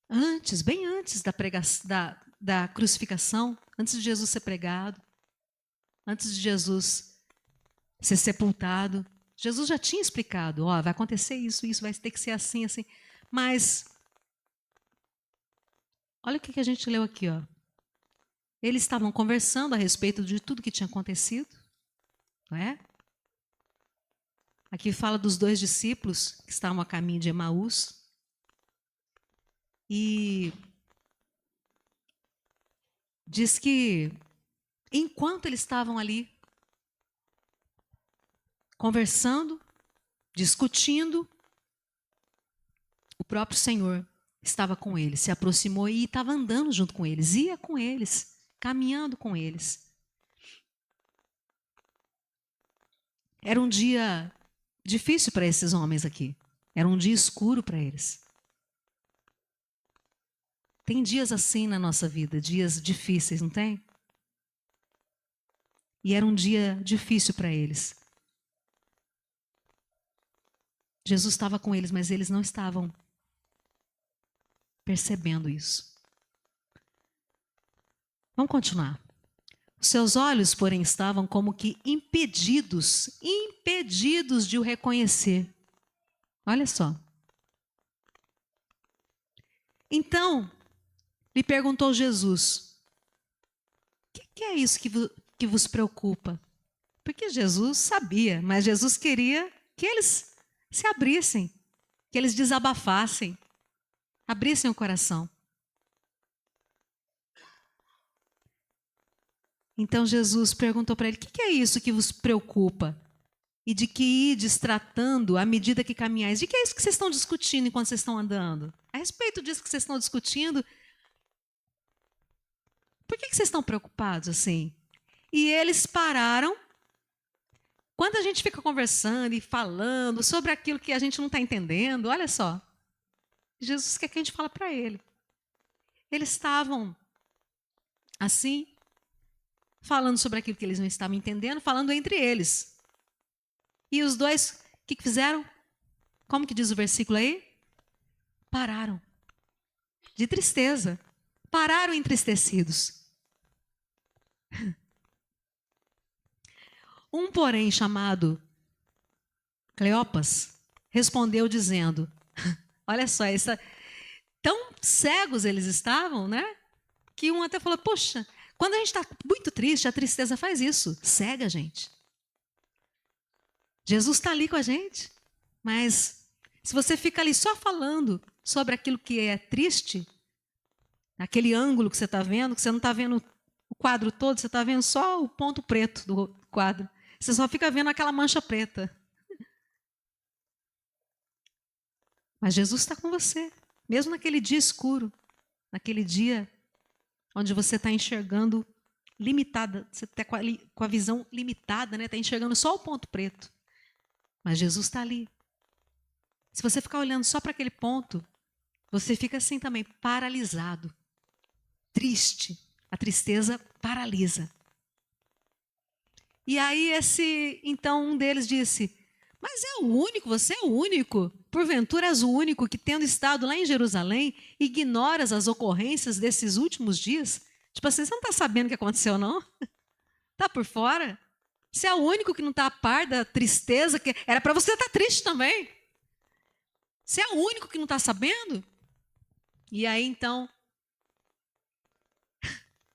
Antes, bem antes da crucificação, antes de Jesus ser pregado, antes de Jesus ser sepultado, Jesus já tinha explicado, vai acontecer isso, vai ter que ser assim, assim. Mas, olha o que a gente leu aqui, ó. Eles estavam conversando a respeito de tudo que tinha acontecido, não é? Aqui fala dos 2 discípulos que estavam a caminho de Emaús. E diz que, enquanto eles estavam ali, conversando, discutindo, o próprio Senhor estava com eles, se aproximou e estava andando junto com eles, ia com eles, caminhando com eles. Era um dia difícil para esses homens aqui, era um dia escuro para eles. Tem dias assim na nossa vida, dias difíceis, não tem? E era um dia difícil para eles. Jesus estava com eles, mas eles não estavam percebendo isso. Vamos continuar. Os seus olhos, porém, estavam como que impedidos de o reconhecer. Olha só. Então, lhe perguntou Jesus: o que é isso que vos preocupa? Porque Jesus sabia, mas Jesus queria que eles se abrissem, que eles desabafassem, abrissem o coração. Então Jesus perguntou para ele: o que é isso que vos preocupa? E de que ides tratando à medida que caminhais? De que é isso que vocês estão discutindo enquanto vocês estão andando? A respeito disso que vocês estão discutindo, por que vocês estão preocupados assim? E eles pararam. Quando a gente fica conversando e falando sobre aquilo que a gente não está entendendo, olha só, Jesus quer que a gente fale para ele. Eles estavam assim, falando sobre aquilo que eles não estavam entendendo, falando entre eles. E os 2, o que fizeram? Como que diz o versículo aí? Pararam. De tristeza. Pararam entristecidos. Um, porém, chamado Cleopas, respondeu dizendo, olha só, tão cegos eles estavam, né? Que um até falou: poxa, quando a gente está muito triste, a tristeza faz isso, cega a gente. Jesus está ali com a gente, mas se você fica ali só falando sobre aquilo que é triste, aquele ângulo que você está vendo, que você não está vendo o quadro todo, você está vendo só o ponto preto do quadro. Você só fica vendo aquela mancha preta. Mas Jesus está com você, mesmo naquele dia escuro, naquele dia onde você está enxergando limitada, você está com a visão limitada, né? Está enxergando só o ponto preto. Mas Jesus está ali. Se você ficar olhando só para aquele ponto, você fica assim também, paralisado. triste. A tristeza paralisa. E aí então um deles disse: mas é o único, você é o único, porventura és o único que, tendo estado lá em Jerusalém, ignoras as ocorrências desses últimos dias? Tipo assim, você não está sabendo o que aconteceu, não? Está por fora? Você é o único que não está a par da tristeza, que era para você estar triste também. Você é o único que não está sabendo? E aí, então,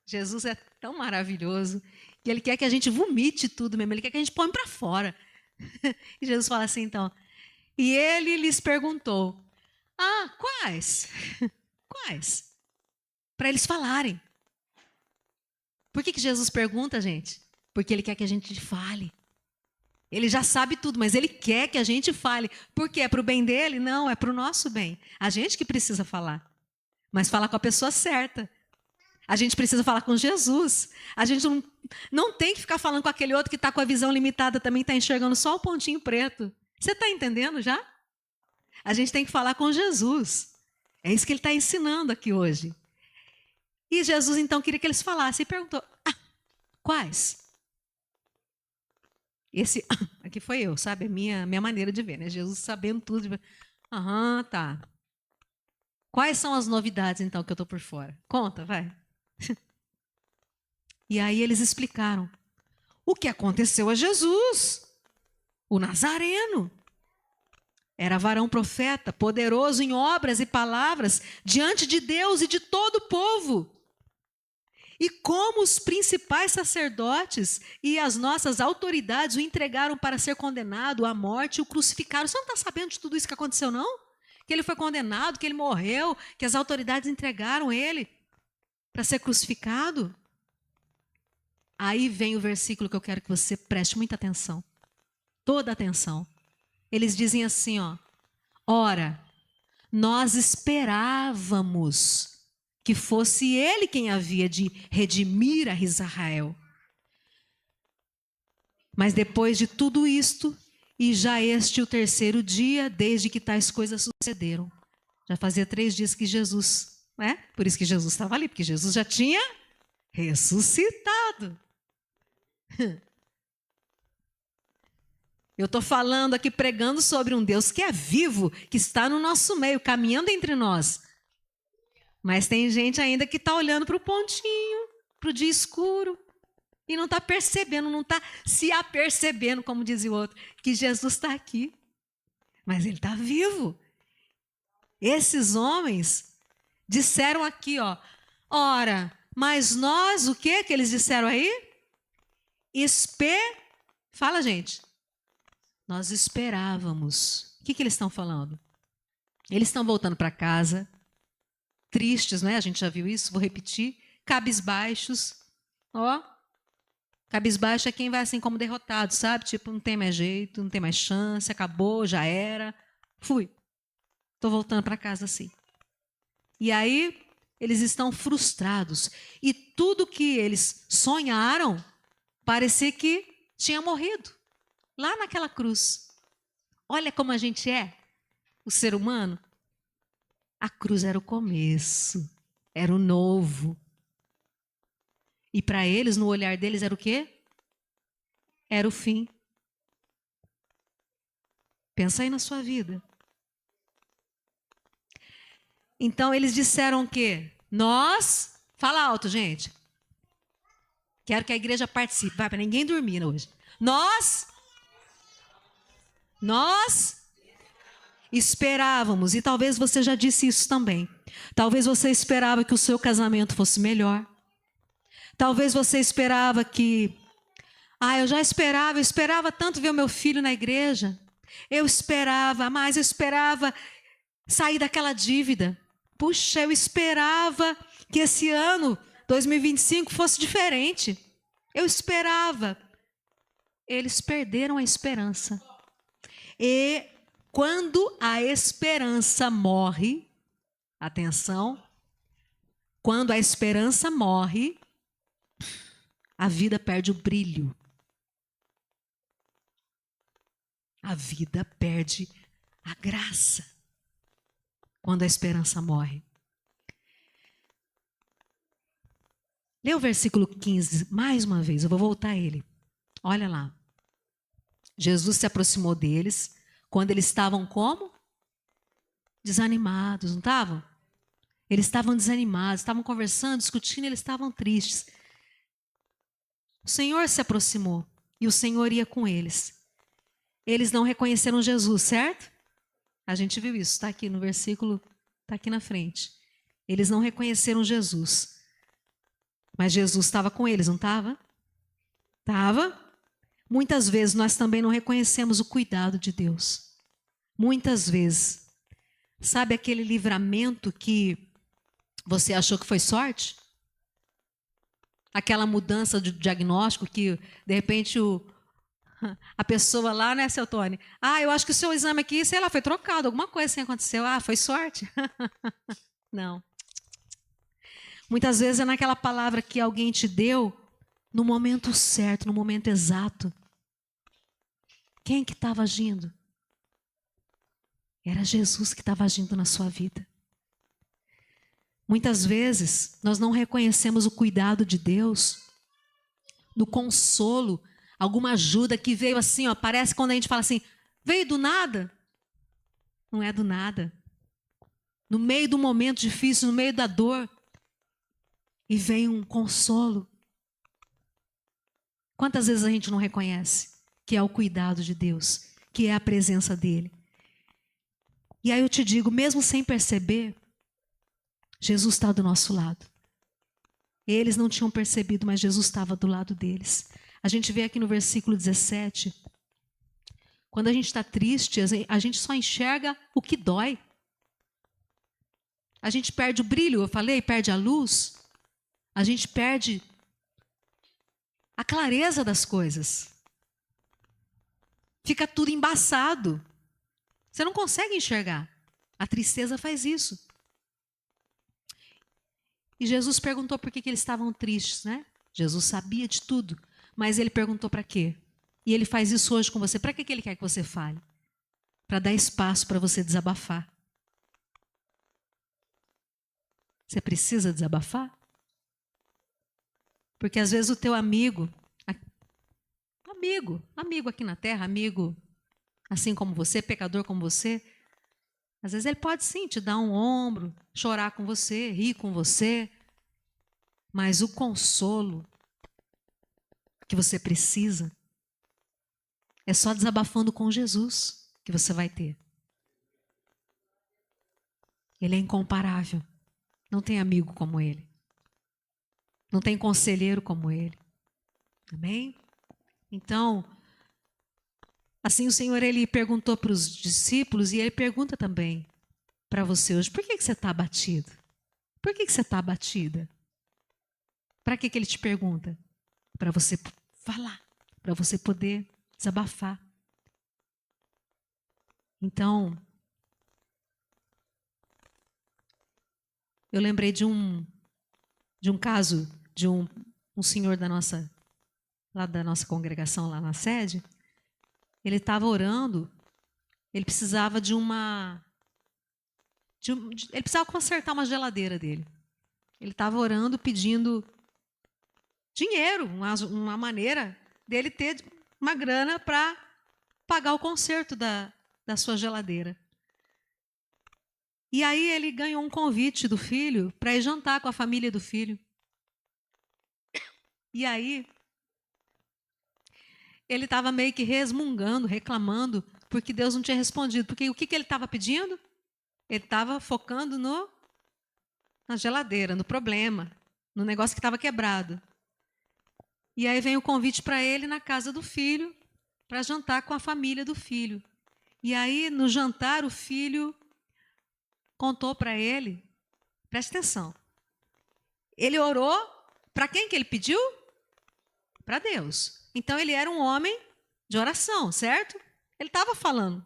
Jesus é tão maravilhoso que ele quer que a gente vomite tudo mesmo, ele quer que a gente põe para fora. E Jesus fala assim, então, e ele lhes perguntou: quais? Quais? Para eles falarem. Por que Jesus pergunta, gente? Porque ele quer que a gente fale. Ele já sabe tudo, mas ele quer que a gente fale. Por quê? É para o bem dele? Não, é para o nosso bem. A gente que precisa falar. Mas falar com a pessoa certa. A gente precisa falar com Jesus. A gente não tem que ficar falando com aquele outro que está com a visão limitada, também está enxergando só o pontinho preto. Você está entendendo já? A gente tem que falar com Jesus. É isso que ele está ensinando aqui hoje. E Jesus, então, queria que eles falassem e perguntou: quais? Esse aqui foi eu, sabe? É minha maneira de ver, né? Jesus sabendo tudo. Tá. Quais são as novidades, então, que eu estou por fora? Conta, vai. E aí eles explicaram o que aconteceu a Jesus, o Nazareno. Era varão profeta, poderoso em obras e palavras, diante de Deus e de todo o povo. E como os principais sacerdotes e as nossas autoridades o entregaram para ser condenado à morte e o crucificaram. Você não está sabendo de tudo isso que aconteceu, não? Que ele foi condenado, que ele morreu, que as autoridades entregaram ele para ser crucificado? Aí vem o versículo que eu quero que você preste muita atenção. Toda atenção. Eles dizem assim, ora, nós esperávamos que fosse ele quem havia de redimir a Israel. Mas depois de tudo isto, e já este o terceiro dia, desde que tais coisas sucederam. Já fazia 3 dias que Jesus, né? Por isso que Jesus estava ali, porque Jesus já tinha ressuscitado. Eu estou falando aqui, pregando sobre um Deus que é vivo, que está no nosso meio, caminhando entre nós. Mas tem gente ainda que está olhando para o pontinho, para o dia escuro, e não está percebendo, não está se apercebendo, como dizia o outro, que Jesus está aqui. Mas ele está vivo. Esses homens disseram aqui, ora, mas nós, o que eles disseram aí? Fala, gente. Nós esperávamos. O que eles estão falando? Eles estão voltando para casa, tristes, não é? A gente já viu isso, vou repetir. Cabisbaixos. Cabisbaixo é quem vai assim como derrotado, sabe? Tipo, não tem mais jeito, não tem mais chance, acabou, já era. Fui. Estou voltando para casa assim. E aí, eles estão frustrados. E tudo que eles sonharam, parecia que tinha morrido. Lá naquela cruz. Olha como a gente é, o ser humano. A cruz era o começo, era o novo. E para eles, no olhar deles, era o quê? Era o fim. Pensa aí na sua vida. Então, eles disseram o quê? Fala alto, gente. Quero que a igreja participe, vai, para ninguém dormir hoje. Nós esperávamos, e talvez você já disse isso também. Talvez você esperava que o seu casamento fosse melhor. Talvez você esperava que... eu esperava tanto ver o meu filho na igreja. Eu esperava sair daquela dívida. Puxa, eu esperava que esse ano, 2025, fosse diferente. Eu esperava. Eles perderam a esperança. E quando a esperança morre, atenção, quando a esperança morre, a vida perde o brilho. A vida perde a graça. Quando a esperança morre. Lê o versículo 15 mais uma vez, eu vou voltar a ele. Olha lá. Jesus se aproximou deles quando eles estavam como? Desanimados, não estavam? Eles estavam desanimados, estavam conversando, discutindo, eles estavam tristes. O Senhor se aproximou e o Senhor ia com eles. Eles não reconheceram Jesus, certo? A gente viu isso, está aqui no versículo, está aqui na frente. Eles não reconheceram Jesus. Mas Jesus estava com eles, não estava? Estava. Muitas vezes nós também não reconhecemos o cuidado de Deus. Muitas vezes. Sabe aquele livramento que você achou que foi sorte? Aquela mudança de diagnóstico que, de repente, a pessoa lá, né, seu Tony? Ah, eu acho que o seu exame aqui, sei lá, foi trocado, alguma coisa assim aconteceu. Ah, foi sorte. Não. Muitas vezes é naquela palavra que alguém te deu no momento certo, no momento exato. Quem que estava agindo? Era Jesus que estava agindo na sua vida. Muitas vezes nós não reconhecemos o cuidado de Deus, no consolo, alguma ajuda que veio assim, ó, parece quando a gente fala assim, veio do nada. Não é do nada. No meio do momento difícil, no meio da dor, e vem um consolo. Quantas vezes a gente não reconhece que é o cuidado de Deus, que é a presença dele? E aí eu te digo, mesmo sem perceber, Jesus está do nosso lado. Eles não tinham percebido, mas Jesus estava do lado deles. A gente vê aqui no versículo 17, quando a gente está triste, a gente só enxerga o que dói. A gente perde o brilho, eu falei, perde a luz. A gente perde a clareza das coisas. Fica tudo embaçado. Você não consegue enxergar. A tristeza faz isso. E Jesus perguntou por que eles estavam tristes, né? Jesus sabia de tudo, mas ele perguntou para quê? E ele faz isso hoje com você. Para que ele quer que você fale? Para dar espaço para você desabafar. Você precisa desabafar? Porque às vezes o teu amigo aqui na terra, amigo assim como você, pecador como você, às vezes ele pode sim te dar um ombro, chorar com você, rir com você, mas o consolo que você precisa é só desabafando com Jesus que você vai ter. Ele é incomparável. Não tem amigo como ele. Não tem conselheiro como ele. Amém? Então, assim o Senhor, ele perguntou para os discípulos e ele pergunta também para você hoje, por que você está abatido? Por que você está abatida? Para que ele te pergunta? Para você falar, para você poder desabafar. Então, eu lembrei de um caso de um senhor lá da nossa congregação, lá na sede. Ele estava orando, ele precisava ele precisava consertar uma geladeira dele. Ele estava orando, pedindo dinheiro, uma maneira dele ter uma grana para pagar o conserto da sua geladeira. E aí ele ganhou um convite do filho para ir jantar com a família do filho. E aí ele estava meio que resmungando, reclamando, porque Deus não tinha respondido. Porque o que ele estava pedindo? Ele estava focando na geladeira, no problema, no negócio que estava quebrado. E aí vem o convite para ele na casa do filho, para jantar com a família do filho. E aí, no jantar, o filho contou para ele, preste atenção, ele orou, para quem que ele pediu? Para Deus. Então ele era um homem de oração, certo? Ele estava falando.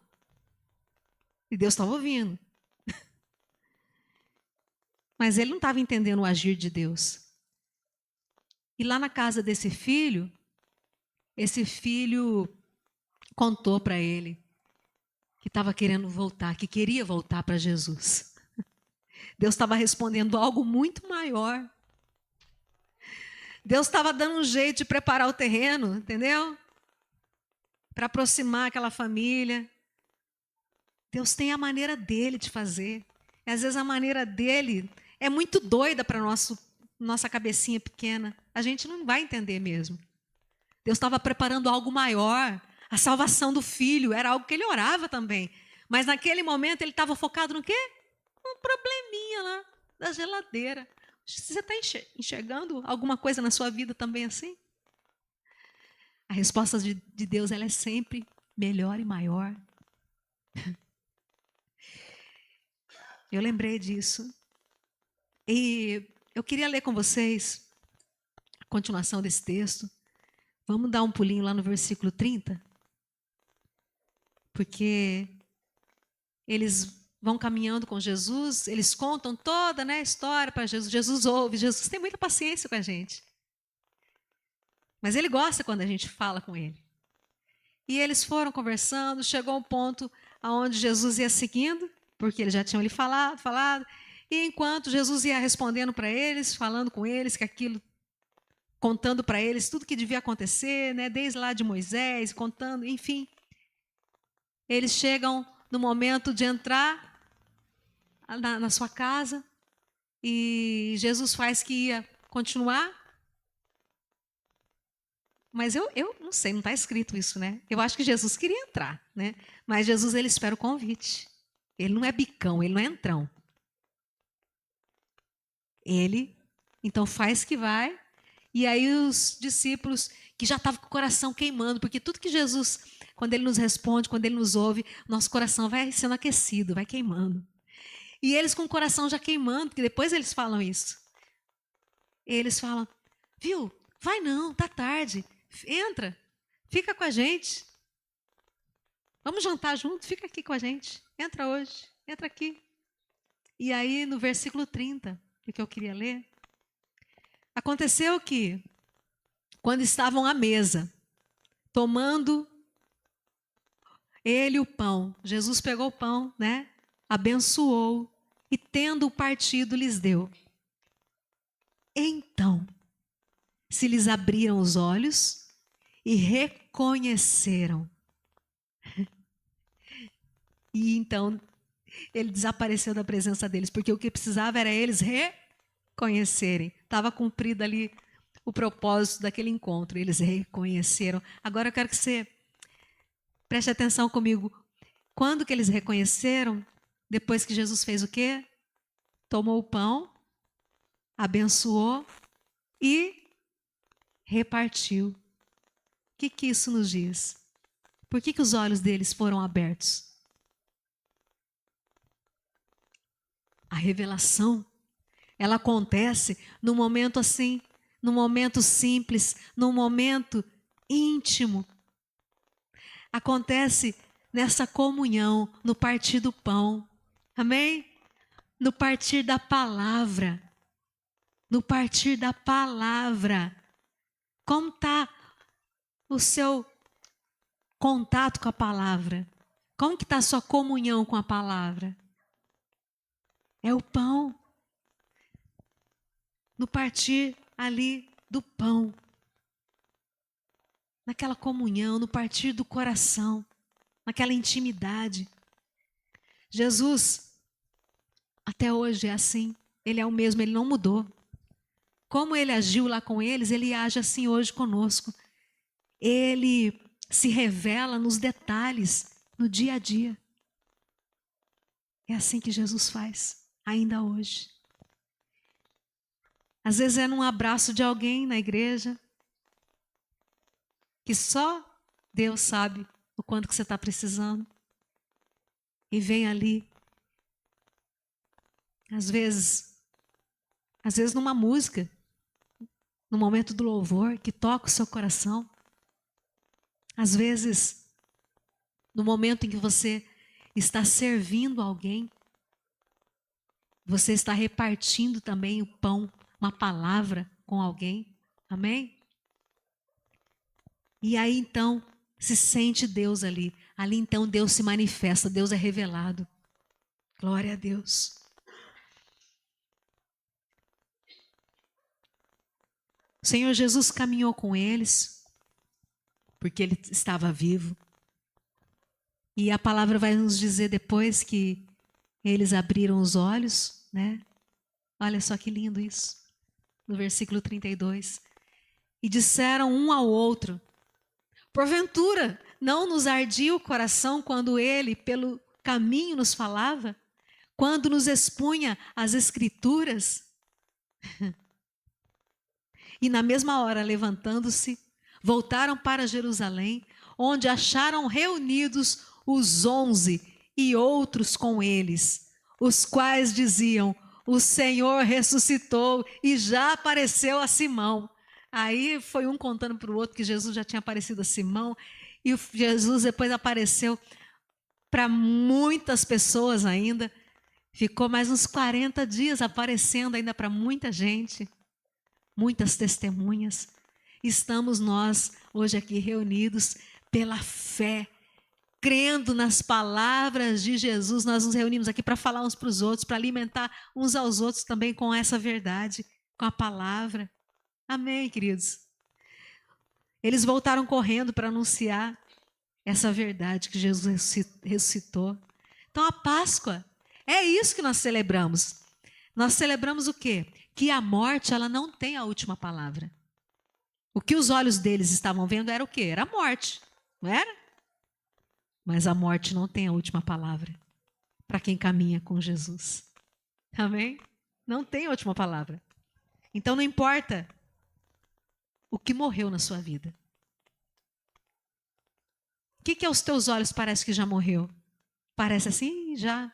E Deus estava ouvindo. Mas ele não estava entendendo o agir de Deus. E lá na casa desse filho, esse filho contou para ele que estava querendo voltar, que queria voltar para Jesus. Deus estava respondendo algo muito maior. Deus estava dando um jeito de preparar o terreno, entendeu? Para aproximar aquela família. Deus tem a maneira dele de fazer. E às vezes a maneira dele é muito doida para nossa cabecinha pequena. A gente não vai entender mesmo. Deus estava preparando algo maior. A salvação do filho era algo que ele orava também. Mas naquele momento ele estava focado no quê? Um probleminha lá da geladeira. Você está enxergando alguma coisa na sua vida também assim? A resposta de Deus ela é sempre melhor e maior. Eu lembrei disso. E eu queria ler com vocês a continuação desse texto. Vamos dar um pulinho lá no versículo 30. Porque eles vão caminhando com Jesus, eles contam toda, né, a história para Jesus. Jesus ouve, Jesus tem muita paciência com a gente. Mas ele gosta quando a gente fala com ele. E eles foram conversando, chegou um ponto onde Jesus ia seguindo, porque eles já tinham lhe falado. E enquanto Jesus ia respondendo para eles, falando com eles, que aquilo, contando para eles tudo que devia acontecer, né, desde lá de Moisés, contando, enfim. Eles chegam no momento de entrar na sua casa e Jesus faz que ia continuar. Mas eu não sei, não está escrito isso, né? Eu acho que Jesus queria entrar, né? Mas Jesus, ele espera o convite. Ele não é bicão, ele não é entrão. Ele, então, faz que vai. E aí os discípulos, que já estavam com o coração queimando, porque tudo que Jesus, quando ele nos responde, quando ele nos ouve, nosso coração vai sendo aquecido, vai queimando. E eles com o coração já queimando, porque depois eles falam isso. Eles falam, viu, vai não, tá tarde, entra, fica com a gente. Vamos jantar junto, fica aqui com a gente. Entra hoje, entra aqui. E aí no versículo 30, que eu queria ler, aconteceu que, quando estavam à mesa, tomando ele o pão, Jesus pegou o pão, né? Abençoou e, tendo partido, lhes deu. Então, se lhes abriram os olhos e reconheceram. E então, ele desapareceu da presença deles, porque o que precisava era eles reconhecerem. Estava cumprido ali o propósito daquele encontro. Eles reconheceram. Agora eu quero que você preste atenção comigo. Quando que eles reconheceram? Depois que Jesus fez o quê? Tomou o pão, abençoou e repartiu. O que isso nos diz? Por que os olhos deles foram abertos? A revelação, ela acontece num momento assim, num momento simples, num momento íntimo. Acontece nessa comunhão, no partir do pão. Amém? No partir da palavra. No partir da palavra. Como está o seu contato com a palavra? Como que está a sua comunhão com a palavra? É o pão. No partir ali do pão. Naquela comunhão, no partir do coração. Naquela intimidade. Jesus, até hoje é assim. Ele é o mesmo, ele não mudou. Como ele agiu lá com eles, ele age assim hoje conosco. Ele se revela nos detalhes, no dia a dia. É assim que Jesus faz, ainda hoje. Às vezes é num abraço de alguém na igreja, que só Deus sabe o quanto que você está precisando. E vem ali, às vezes numa música, no momento do louvor, que toca o seu coração. Às vezes, no momento em que você está servindo alguém, você está repartindo também o pão, uma palavra com alguém. Amém? E aí então se sente Deus ali. Ali então Deus se manifesta, Deus é revelado. Glória a Deus. O Senhor Jesus caminhou com eles, porque ele estava vivo. E a palavra vai nos dizer depois que eles abriram os olhos, né? Olha só que lindo isso. No versículo 32. E disseram um ao outro: porventura, não nos ardia o coração quando ele, pelo caminho, nos falava? Quando nos expunha as Escrituras? E na mesma hora, levantando-se, voltaram para Jerusalém, onde acharam reunidos os 11 e outros com eles, os quais diziam: o Senhor ressuscitou e já apareceu a Simão. Aí foi um contando para o outro que Jesus já tinha aparecido a Simão, e Jesus depois apareceu para muitas pessoas ainda. Ficou mais uns 40 dias aparecendo ainda para muita gente, muitas testemunhas. Estamos nós hoje aqui reunidos pela fé, crendo nas palavras de Jesus. Nós nos reunimos aqui para falar uns para os outros, para alimentar uns aos outros também com essa verdade, com a palavra. Amém, queridos? Eles voltaram correndo para anunciar essa verdade que Jesus ressuscitou. Então a Páscoa é isso que nós celebramos. Nós celebramos o quê? Que a morte, ela não tem a última palavra. O que os olhos deles estavam vendo era o quê? Era a morte, não era? Mas a morte não tem a última palavra para quem caminha com Jesus. Amém? Não tem a última palavra. Então não importa o que morreu na sua vida. O que aos teus olhos parece que já morreu? Parece assim, já.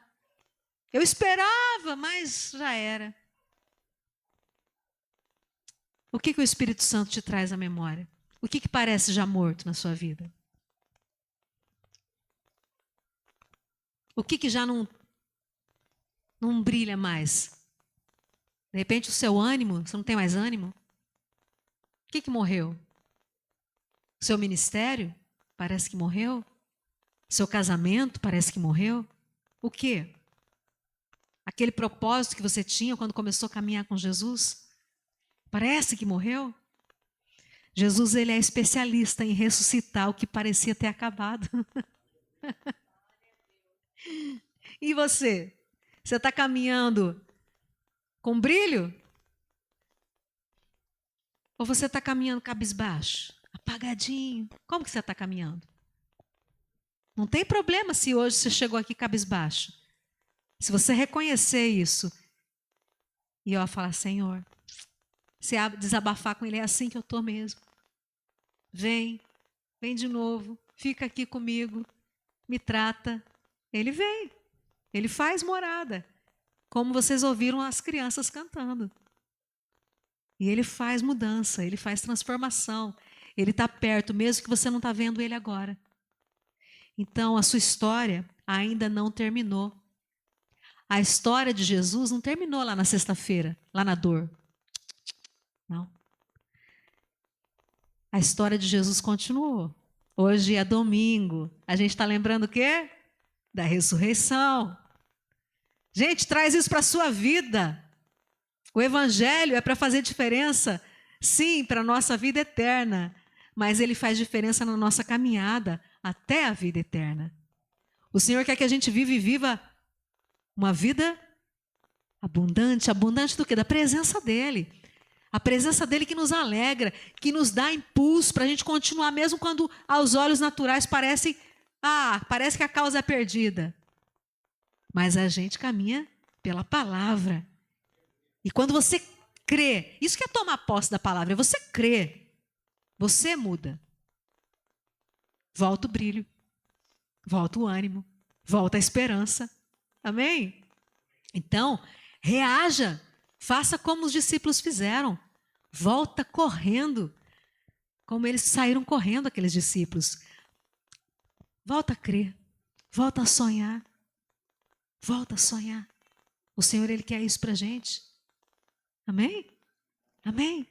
Eu esperava, mas já era. O que o Espírito Santo te traz à memória? O que parece já morto na sua vida? O que já não brilha mais? De repente o seu ânimo, você não tem mais ânimo? O que morreu? O seu ministério parece que morreu? O seu casamento parece que morreu? O quê? Aquele propósito que você tinha quando começou a caminhar com Jesus? Parece que morreu? Jesus, ele é especialista em ressuscitar o que parecia ter acabado. E você? Você está caminhando com brilho? Ou você está caminhando cabisbaixo, apagadinho? Como que você está caminhando? Não tem problema se hoje você chegou aqui cabisbaixo. Se você reconhecer isso e falar: Senhor, se desabafar com Ele, é assim que eu estou mesmo. Vem de novo, fica aqui comigo, me trata. Ele vem, Ele faz morada, como vocês ouviram as crianças cantando. E Ele faz mudança, Ele faz transformação. Ele está perto, mesmo que você não está vendo Ele agora. Então, a sua história ainda não terminou. A história de Jesus não terminou lá na sexta-feira, lá na dor. Não. A história de Jesus continuou. Hoje é domingo. A gente está lembrando o quê? Da ressurreição. Gente, traz isso para a sua vida. O Evangelho é para fazer diferença, sim, para a nossa vida eterna. Mas ele faz diferença na nossa caminhada até a vida eterna. O Senhor quer que a gente viva uma vida abundante. Abundante do quê? Da presença dEle. A presença dEle que nos alegra, que nos dá impulso para a gente continuar, mesmo quando aos olhos naturais parece que a causa é perdida. Mas a gente caminha pela palavra. E quando você crê, isso que é tomar posse da palavra, é você crê, você muda. Volta o brilho, volta o ânimo, volta a esperança. Amém? Então, reaja, faça como os discípulos fizeram. Volta correndo, como eles saíram correndo, aqueles discípulos. Volta a crer, volta a sonhar, volta a sonhar. O Senhor, Ele quer isso para a gente. Amém? Amém?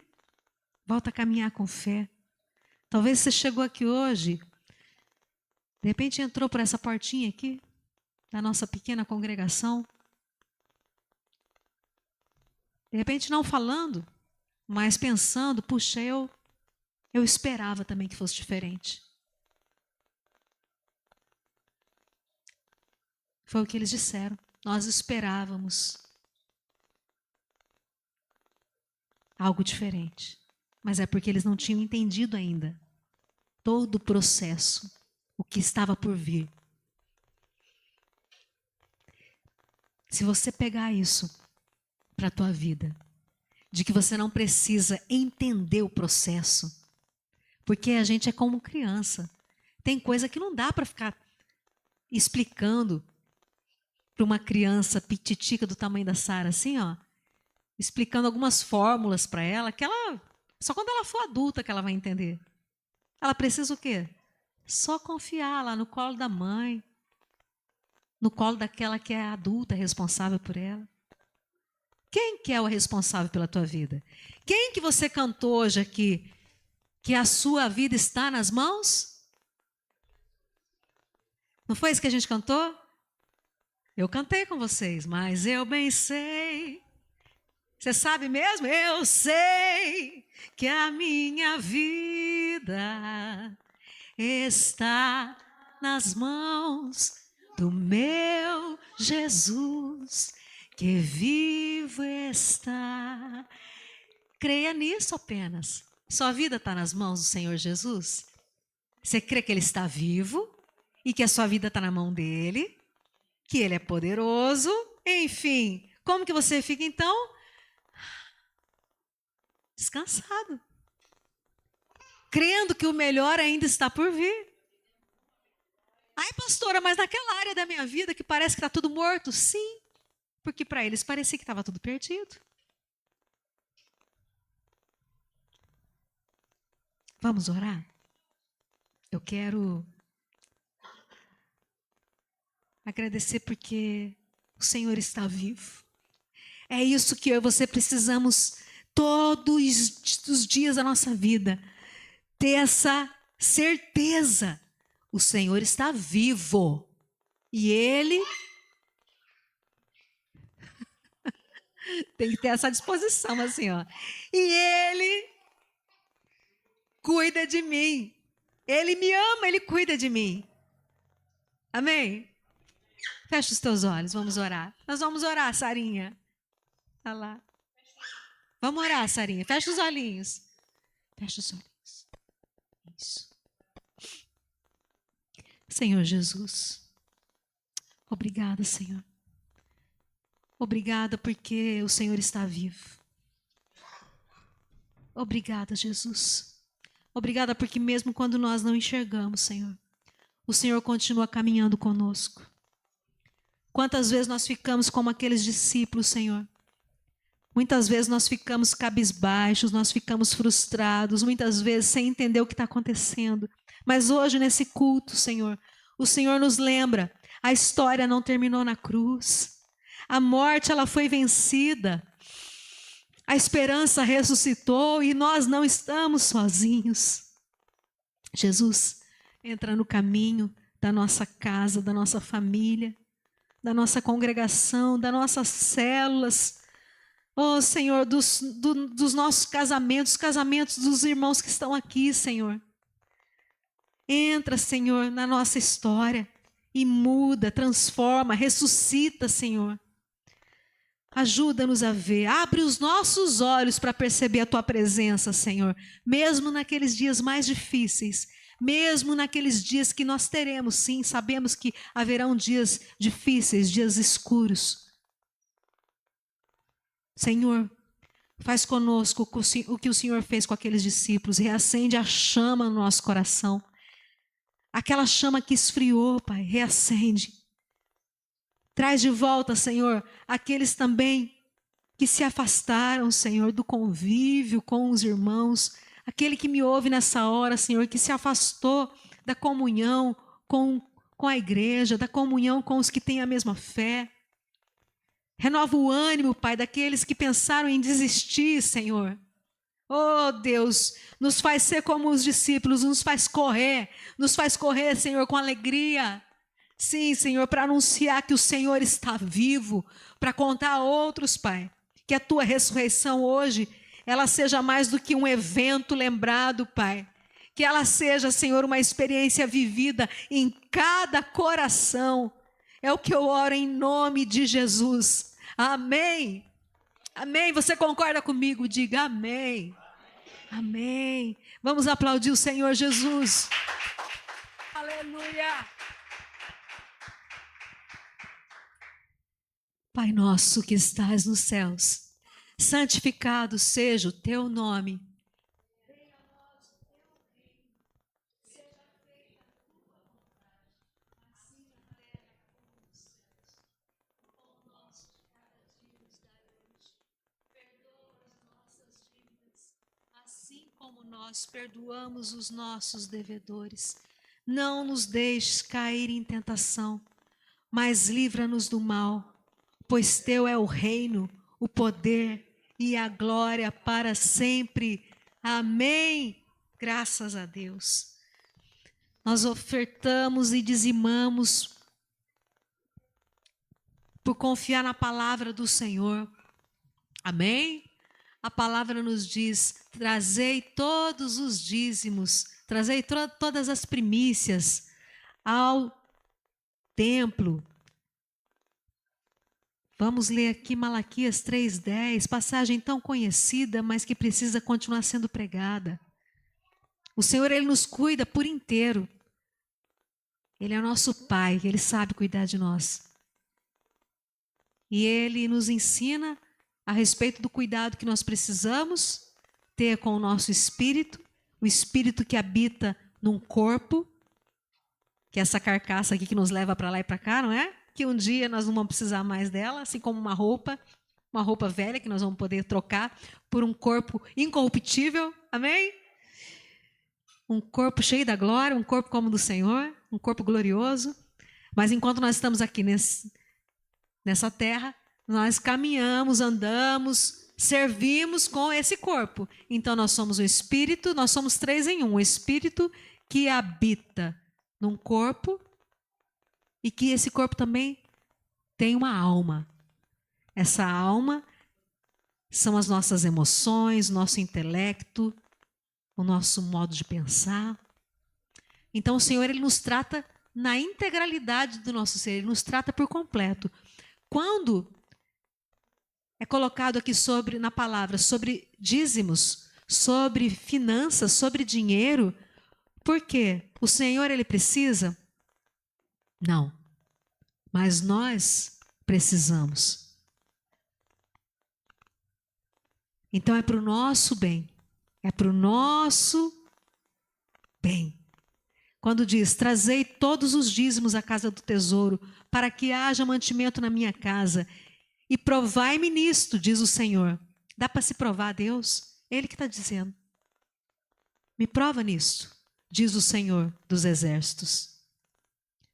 Volta a caminhar com fé. Talvez você chegou aqui hoje, de repente entrou por essa portinha aqui, da nossa pequena congregação. De repente não falando, Mas pensando, puxa, eu esperava também que fosse diferente. Foi o que eles disseram. Nós esperávamos algo diferente. Mas é porque eles não tinham entendido ainda todo o processo, o que estava por vir. Se você pegar isso para a tua vida, de que você não precisa entender o processo, porque a gente é como criança. Tem coisa que não dá para ficar explicando para uma criança pititica do tamanho da Sara, assim, ó, explicando algumas fórmulas para ela, que ela, só quando ela for adulta que ela vai entender. Ela precisa o quê? Só confiar lá no colo da mãe, no colo daquela que é adulta, responsável por ela. Quem que é o responsável pela tua vida? Quem que você cantou hoje aqui, que a sua vida está nas mãos? Não foi isso que a gente cantou? Eu cantei com vocês, mas eu bem sei. Você sabe mesmo? Eu sei que a minha vida está nas mãos do meu Jesus, que vivo está. Creia nisso apenas. Sua vida está nas mãos do Senhor Jesus? Você crê que Ele está vivo e que a sua vida está na mão dEle, que Ele é poderoso? Enfim, como que você fica então? Descansado. Crendo que o melhor ainda está por vir. Ai, pastora, mas naquela área da minha vida que parece que está tudo morto? Sim, porque para eles parecia que estava tudo perdido. Vamos orar? Eu quero agradecer porque o Senhor está vivo. É isso que eu e você precisamos todos os dias da nossa vida. Ter essa certeza. O Senhor está vivo. E Ele tem que ter essa disposição assim, ó. E Ele cuida de mim. Ele me ama, Ele cuida de mim. Amém? Fecha os teus olhos, vamos orar. Nós vamos orar, Sarinha. Olha lá. Vamos orar, Sarinha. Fecha os olhinhos. Fecha os olhinhos. Isso. Senhor Jesus, obrigada, Senhor. Obrigada porque o Senhor está vivo. Obrigada, Jesus. Obrigada porque mesmo quando nós não enxergamos, Senhor, o Senhor continua caminhando conosco. Quantas vezes nós ficamos como aqueles discípulos, Senhor? Muitas vezes nós ficamos cabisbaixos, nós ficamos frustrados, muitas vezes sem entender o que está acontecendo. Mas hoje, nesse culto, Senhor, o Senhor nos lembra, a história não terminou na cruz. A morte, ela foi vencida. A esperança ressuscitou e nós não estamos sozinhos. Jesus, entra no caminho da nossa casa, da nossa família, da nossa congregação, das nossas células. Oh, Senhor, dos nossos casamentos, casamentos dos irmãos que estão aqui, Senhor. Entra, Senhor, na nossa história e muda, transforma, ressuscita, Senhor. Ajuda-nos a ver, abre os nossos olhos para perceber a Tua presença, Senhor. Mesmo naqueles dias mais difíceis, mesmo naqueles dias que nós teremos, sim, sabemos que haverão dias difíceis, dias escuros. Senhor, faz conosco o que o Senhor fez com aqueles discípulos, reacende a chama no nosso coração. Aquela chama que esfriou, Pai, reacende. Traz de volta, Senhor, aqueles também que se afastaram, Senhor, do convívio com os irmãos. Aquele que me ouve nessa hora, Senhor, que se afastou da comunhão com a igreja, da comunhão com os que têm a mesma fé. Renova o ânimo, Pai, daqueles que pensaram em desistir, Senhor. Oh, Deus, nos faz ser como os discípulos, nos faz correr, Senhor, com alegria. Sim, Senhor, para anunciar que o Senhor está vivo, para contar a outros, Pai, que a Tua ressurreição hoje ela seja mais do que um evento lembrado, Pai. Que ela seja, Senhor, uma experiência vivida em cada coração. É o que eu oro em nome de Jesus. Amém. Amém. Você concorda comigo? Diga amém. Amém. Vamos aplaudir o Senhor Jesus. Aleluia. Pai nosso que estás nos céus, santificado seja o teu nome. Assim como nós perdoamos os nossos devedores, não nos deixes cair em tentação, mas livra-nos do mal. Pois teu é o reino, o poder e a glória para sempre. Amém. Graças a Deus. Nós ofertamos e dizimamos por confiar na palavra do Senhor. Amém? A palavra nos diz: trazei todos os dízimos, trazei todas as primícias ao templo. Vamos ler aqui Malaquias 3:10, passagem tão conhecida, mas que precisa continuar sendo pregada. O Senhor, Ele nos cuida por inteiro. Ele é o nosso Pai, Ele sabe cuidar de nós. E Ele nos ensina a respeito do cuidado que nós precisamos ter com o nosso espírito, o espírito que habita num corpo, que é essa carcaça aqui que nos leva para lá e para cá, não é? Que um dia nós não vamos precisar mais dela, assim como uma roupa velha que nós vamos poder trocar por um corpo incorruptível, amém? Um corpo cheio da glória, um corpo como o do Senhor, um corpo glorioso. Mas enquanto nós estamos aqui nessa terra, nós caminhamos, andamos, servimos com esse corpo. Então nós somos o Espírito, nós somos 3 em 1, o Espírito que habita num corpo, e que esse corpo também tem uma alma. Essa alma são as nossas emoções, nosso intelecto, o nosso modo de pensar. Então o Senhor, Ele nos trata na integralidade do nosso ser, Ele nos trata por completo. Quando é colocado aqui na palavra sobre dízimos, sobre finanças, sobre dinheiro, por quê? O Senhor, Ele precisa? Não, mas nós precisamos. Então é para o nosso bem, é para o nosso bem. Quando diz, trazei todos os dízimos à casa do tesouro, para que haja mantimento na minha casa, e provai-me nisto, diz o Senhor. Dá para se provar a Deus? Ele que está dizendo. Me prova nisto, diz o Senhor dos exércitos.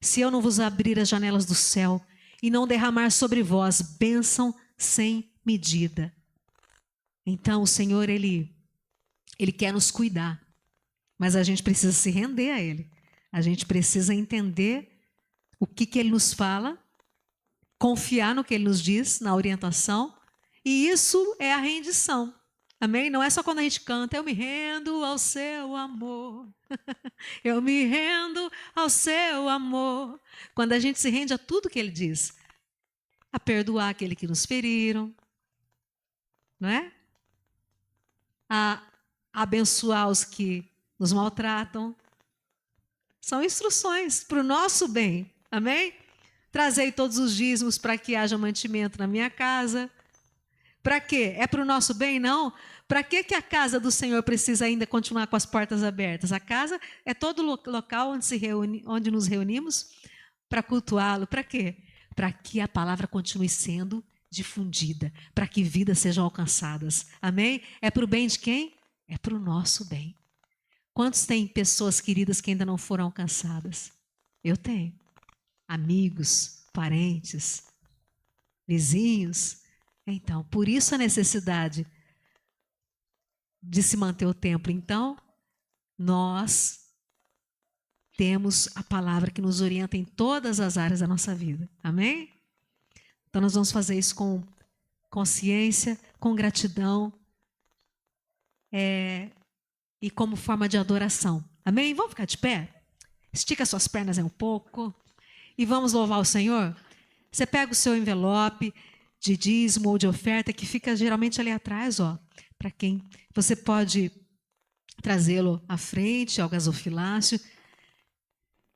Se eu não vos abrir as janelas do céu e não derramar sobre vós bênção sem medida. Então o Senhor, Ele quer nos cuidar, mas a gente precisa se render a Ele. A gente precisa entender o que Ele nos fala, confiar no que Ele nos diz, na orientação, e isso é a rendição. Amém? Não é só quando a gente canta, eu me rendo ao seu amor. Eu me rendo ao seu amor. Quando a gente se rende a tudo que Ele diz. A perdoar aquele que nos feriram. Não é? A abençoar os que nos maltratam. São instruções para o nosso bem. Amém? Trazei todos os dízimos para que haja mantimento na minha casa. Para quê? É para o nosso bem? Não. Para que a casa do Senhor precisa ainda continuar com as portas abertas? A casa é todo local onde nos reunimos para cultuá-lo. Para quê? Para que a palavra continue sendo difundida, para que vidas sejam alcançadas. Amém? É para o bem de quem? É para o nosso bem. Quantos têm pessoas queridas que ainda não foram alcançadas? Eu tenho. Amigos, parentes, vizinhos. Então, por isso a necessidade de se manter o templo. Então, nós temos a palavra que nos orienta em todas as áreas da nossa vida. Amém? Então, nós vamos fazer isso com consciência, com gratidão, e como forma de adoração. Amém? Vamos ficar de pé? Estica suas pernas aí um pouco e vamos louvar o Senhor. Você pega o seu envelope de dízimo ou de oferta que fica geralmente ali atrás, ó, para quem você pode trazê-lo à frente, ao gasofilácio.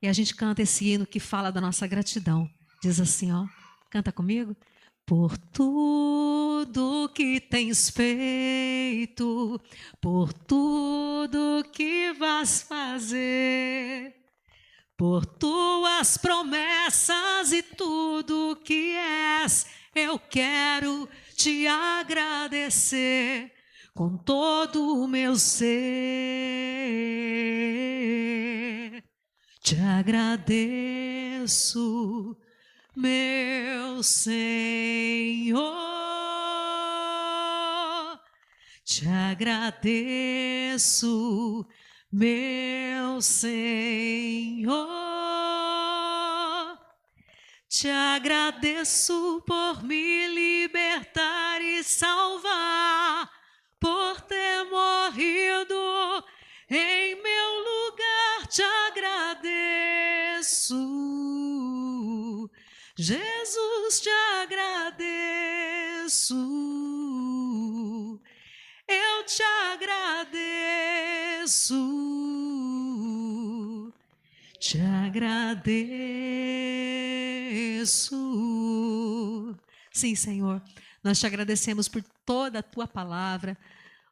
E a gente canta esse hino que fala da nossa gratidão. Diz assim, ó, canta comigo. Por tudo que tens feito, por tudo que vais fazer, por tuas promessas e tudo que és, eu quero te agradecer com todo o meu ser. Te agradeço, meu Senhor, te agradeço, meu Senhor, te agradeço por me libertar e salvar, por ter morrido em meu lugar, te agradeço. Jesus, te agradeço, eu te agradeço, te agradeço. Sim, Senhor, nós te agradecemos por toda a tua palavra.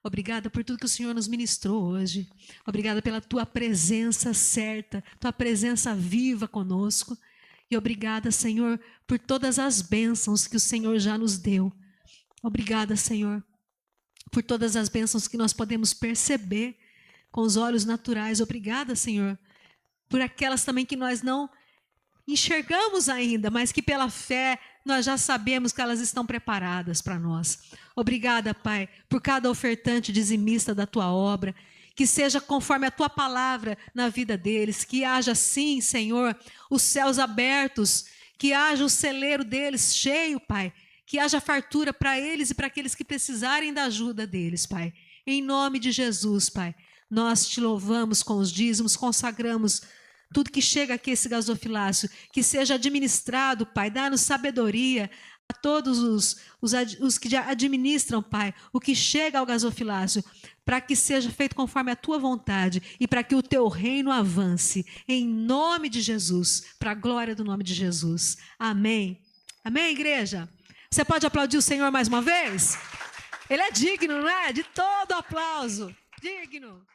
Obrigada por tudo que o Senhor nos ministrou hoje. Obrigada pela tua presença certa, tua presença viva conosco. E obrigada, Senhor, por todas as bênçãos que o Senhor já nos deu. Obrigada, Senhor, por todas as bênçãos que nós podemos perceber com os olhos naturais. Obrigada, Senhor, por aquelas também que nós não enxergamos ainda, mas que pela fé nós já sabemos que elas estão preparadas para nós. Obrigada, Pai, por cada ofertante dizimista da tua obra, que seja conforme a tua palavra na vida deles, que haja sim, Senhor, os céus abertos, que haja o celeiro deles cheio, Pai, que haja fartura para eles e para aqueles que precisarem da ajuda deles, Pai. Em nome de Jesus, Pai, nós te louvamos com os dízimos, consagramos tudo que chega aqui, esse gasofilácio, que seja administrado, Pai, dá-nos sabedoria a todos os que administram, Pai, o que chega ao gasofilácio, para que seja feito conforme a tua vontade e para que o teu reino avance, em nome de Jesus, para a glória do nome de Jesus. Amém. Amém, igreja? Você pode aplaudir o Senhor mais uma vez? Ele é digno, não é? De todo aplauso. Digno.